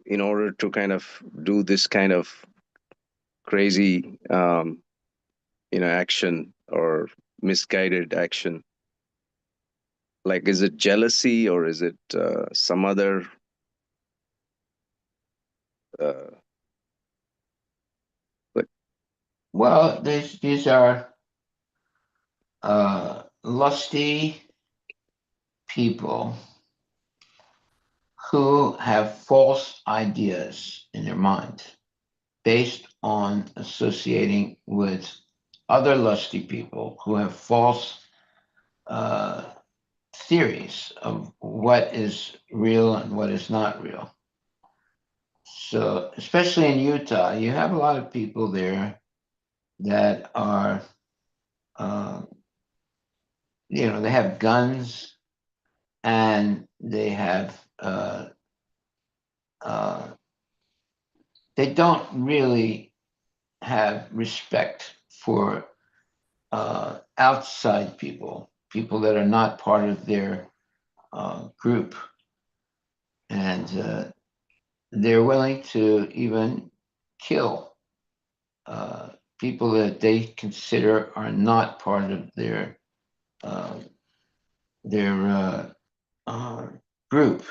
[SPEAKER 5] in order to kind of do this kind of crazy, action or misguided action? Like, is it jealousy or is it some other? Uh, like,
[SPEAKER 1] Well, these are lusty people who have false ideas in their mind based on associating with other lusty people who have false uh, theories of what is real and what is not real. So, especially in Utah, you have a lot of people there that are, uh, they have guns and uh, they don't really have respect for outside people, people that are not part of their group, and they're willing to even kill uh, people that they consider are not part of uh, their uh, group.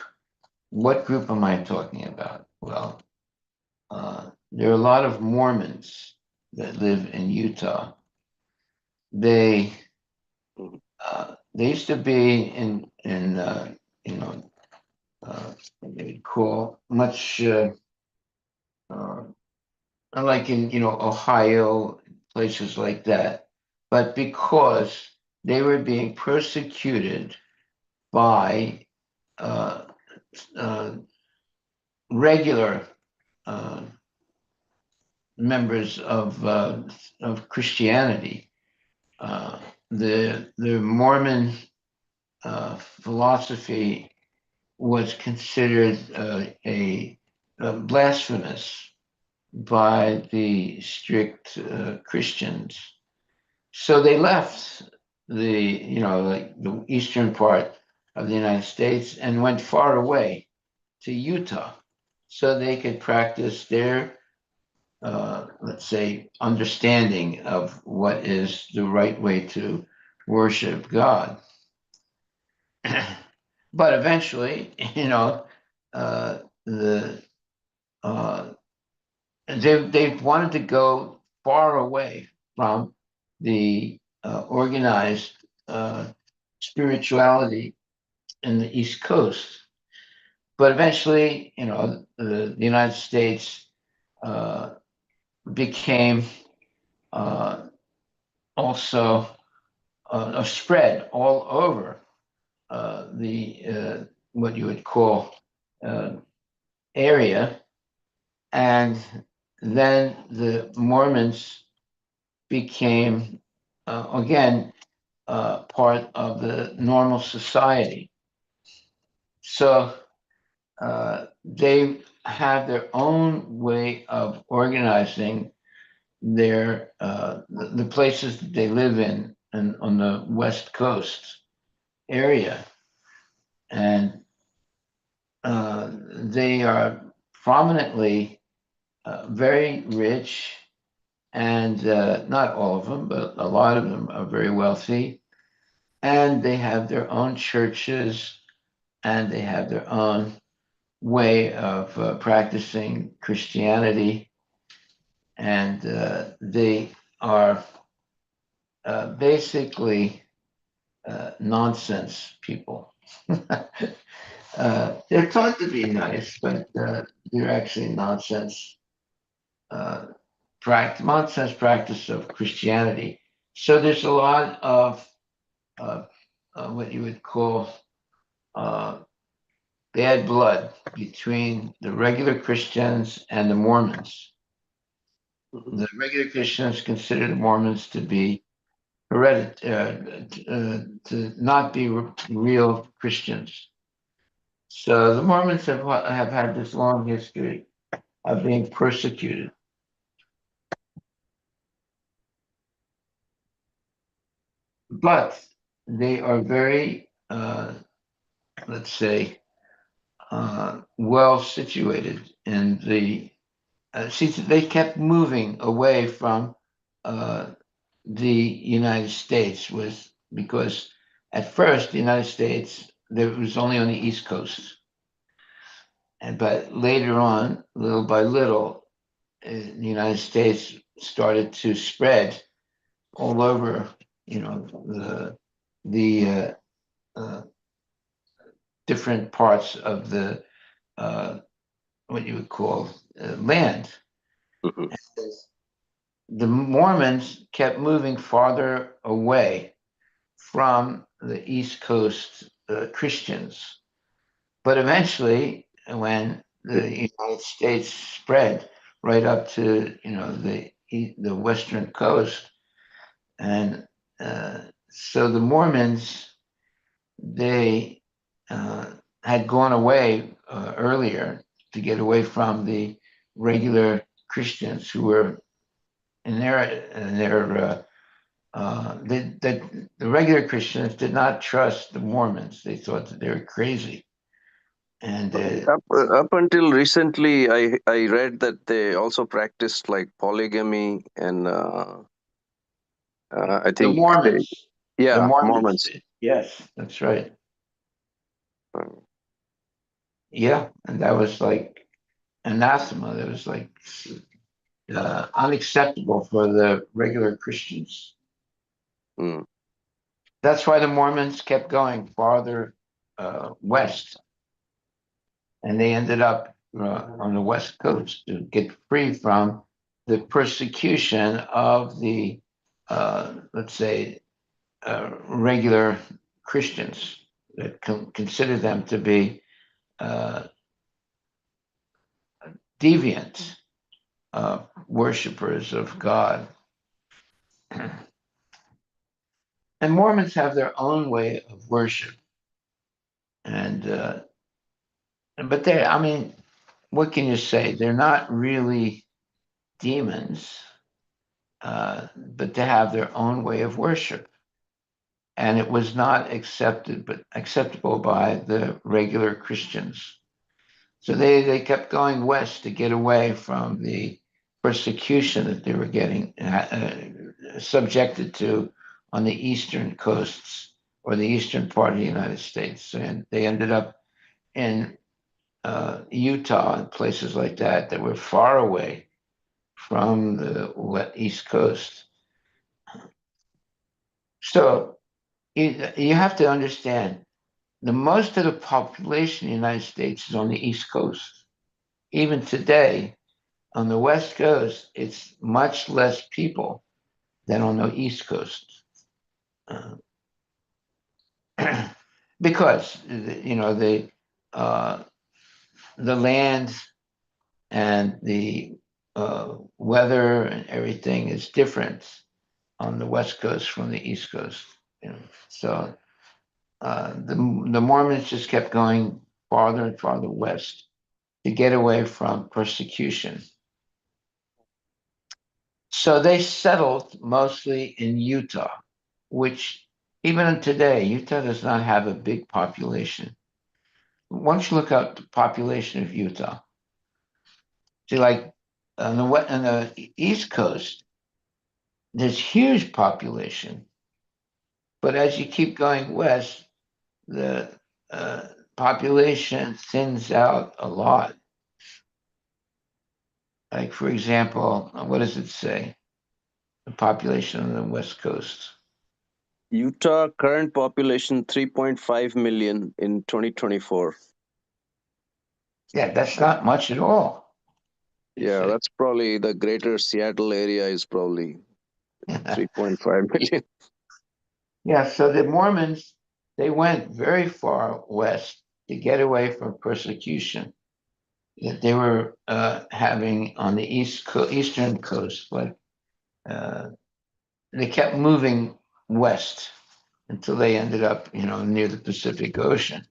[SPEAKER 1] What group am I talking about? Well, there are a lot of Mormons that live in Utah. They they used to be in you know what they would call much uh, like in Ohio, places like that, but because they were being persecuted by uh, uh, regular uh, members of Christianity. Uh, the Mormon philosophy was considered a blasphemous by the strict Christians. So they left like the eastern part of the United States and went far away to Utah so they could practice their, let's say, understanding of what is the right way to worship God. But eventually, the uh, they've wanted to go far away from the organized spirituality in the East Coast. But eventually, the United States uh, became also a spread all over the what you would call uh, area, and then the Mormons became again part of the normal society. So they have their own way of organizing the places that they live in and on the West Coast area, and they are prominently very rich, and not all of them, but a lot of them are very wealthy, and they have their own churches, and they have their own way of practicing Christianity, and they are basically nonsense people. They're taught to be nice, but they're actually nonsense, uh, nonsense practice of Christianity. So there's a lot of uh, what you would call uh, bad blood between the regular Christians and the Mormons.
[SPEAKER 5] Mhm.
[SPEAKER 1] The regular Christians consider the Mormons to be to not be real Christians. So the Mormons have had this long history of being persecuted, but they are very, let's say, well situated in the. See, they kept moving away from uh, the United States was because at first the United States there was only on the East Coast, and but later on, little by little, the United States started to spread all over, the uh, different parts of the uh, what you would call land.
[SPEAKER 5] Mhm.
[SPEAKER 1] The Mormons kept moving farther away from the East Coast Christians. But eventually, when the United States spread right up to the western coast, and so the Mormons they uh, had gone away earlier to get away from the regular Christians who were that the regular Christians did not trust the Mormons. They thought that they were crazy, and
[SPEAKER 5] Up until recently, I read that they also practiced like polygamy and I
[SPEAKER 1] the
[SPEAKER 5] think they,
[SPEAKER 1] Mormons, the
[SPEAKER 5] yeah,
[SPEAKER 1] Mormons
[SPEAKER 5] Mormons.
[SPEAKER 1] did. Yes, that's right.
[SPEAKER 5] Uh,
[SPEAKER 1] Yeah, and that was like anathema. That was like unacceptable for the regular Christians.
[SPEAKER 5] mm,
[SPEAKER 1] That's why the Mormons kept going farther west, and they ended up on the west coast to get free from the persecution of the, let's say, regular Christians that consider them to be uh, deviant worshippers of God. And Mormons have their own way of worship, and but I mean, what can you say? They're not really demons, but they have their own way of worship, and it was not but acceptable by the regular Christians. So they kept going west to get away from the persecution that they were getting subjected to on the eastern coasts or the eastern part of the United States. And they ended up in Utah and places like that were far away from the East Coast. So you have to understand the most of the population in the United States is on the East Coast. Even today, on the West Coast, it's much less people than on the East Coast. Uh, because uh, the land and the weather and everything is different on the West Coast from the East Coast. You know. So the Mormons just kept going farther and farther west to get away from persecution. So they settled mostly in Utah, which even today, Utah does not have a big population. Once you look up the population of Utah, see, like on the East Coast, there's huge population, but as you keep going west, the population thins out a lot. Like, for example, what does it say? The population on the West Coast.
[SPEAKER 5] Utah current population 3.5 million in 2024.
[SPEAKER 1] Yeah, that's not much at all.
[SPEAKER 5] Yeah, that's probably the greater Seattle area is probably 3.5 million.
[SPEAKER 1] Yeah, so the Mormons, they went very far west to get away from persecution that they were having on the eastern coast, but they kept moving west until they ended up, near the Pacific Ocean.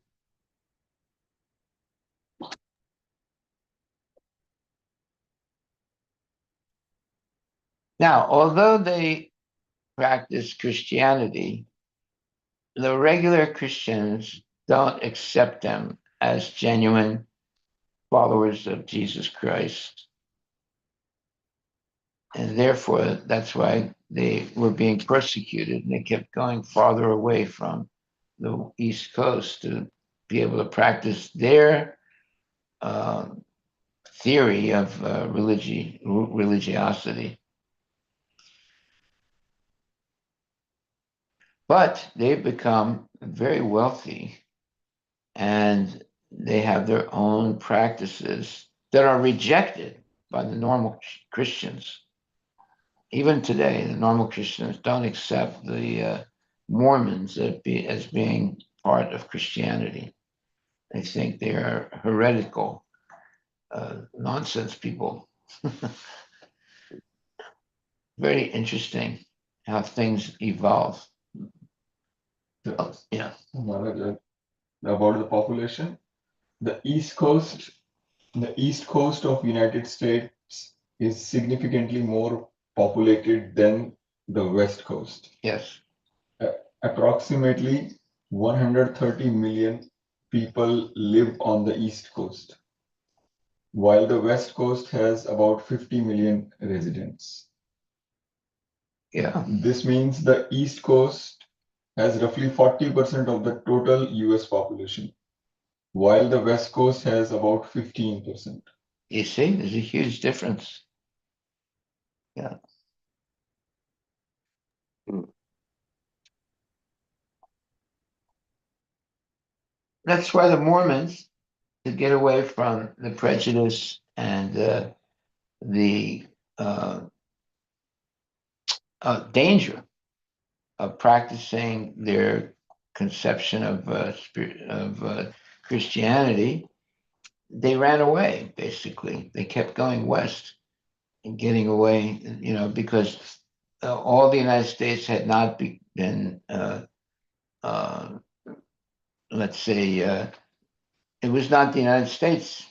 [SPEAKER 1] Now, although they practice Christianity, the regular Christians don't accept them as genuine followers of Jesus Christ. And therefore, that's why they were being persecuted and they kept going farther away from the East Coast to be able to practice their uh, theory of religiosity. But they've become very wealthy and they have their own practices that are rejected by the normal Christians. Even today, the normal Christians don't accept the Mormons as being part of Christianity. They think they are heretical, nonsense people. Very interesting how things evolve. Yeah.
[SPEAKER 2] Maharaj, about the population, the East Coast, the East Coast of United States is significantly more populated than the West Coast.
[SPEAKER 1] Yes.
[SPEAKER 2] Approximately 130 million people live on the East Coast, while the West Coast has about 50 million residents.
[SPEAKER 1] Yeah.
[SPEAKER 2] This means the East Coast has roughly 40% of the total US population, while the West Coast has about 15%.
[SPEAKER 1] You see, there's a huge difference. Yeah.
[SPEAKER 5] Mm.
[SPEAKER 1] That's why the Mormons, to get away from the prejudice and the uh, danger of practicing their conception of Christianity, they ran away. Basically, they kept going west and getting away. Because all the United States had not been, uh, let's say, it was not the United States.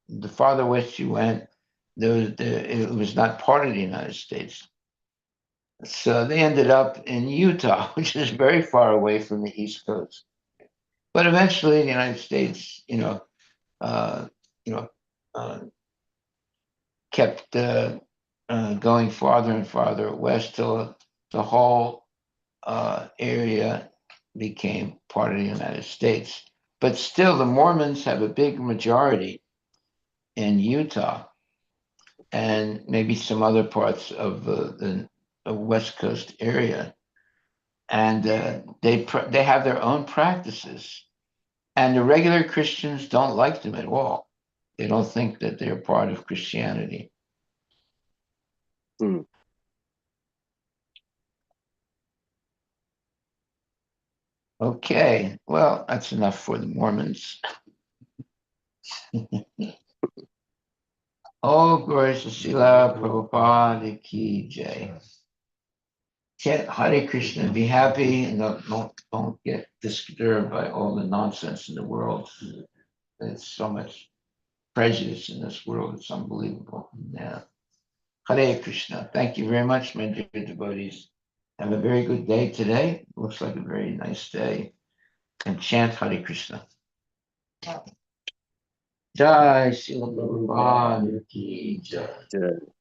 [SPEAKER 1] The farther west you went, it was not part of the United States. So they ended up in Utah, which is very far away from the East Coast. But eventually, the United States, uh, you know, uh, kept going farther and farther west till the whole area became part of the United States. But still, the Mormons have a big majority in Utah and maybe some other parts of the West Coast area, and they have their own practices, and the regular Christians don't like them at all. They don't think that they're part of Christianity.
[SPEAKER 5] Mm.
[SPEAKER 1] Okay, well, that's enough for the Mormons. Oh, glory to Srila Prabhupada Ki Jai. Hare Krishna, be happy and don't get disturbed by all the nonsense in the world. There's so much prejudice in this world, it's unbelievable. Yeah. Hare Krishna. Thank you very much, my dear devotees. Have a very good day today. Looks like a very nice day. And chant Hare Krishna. Jai Srila Prabhupada ki jai.
[SPEAKER 5] Yeah.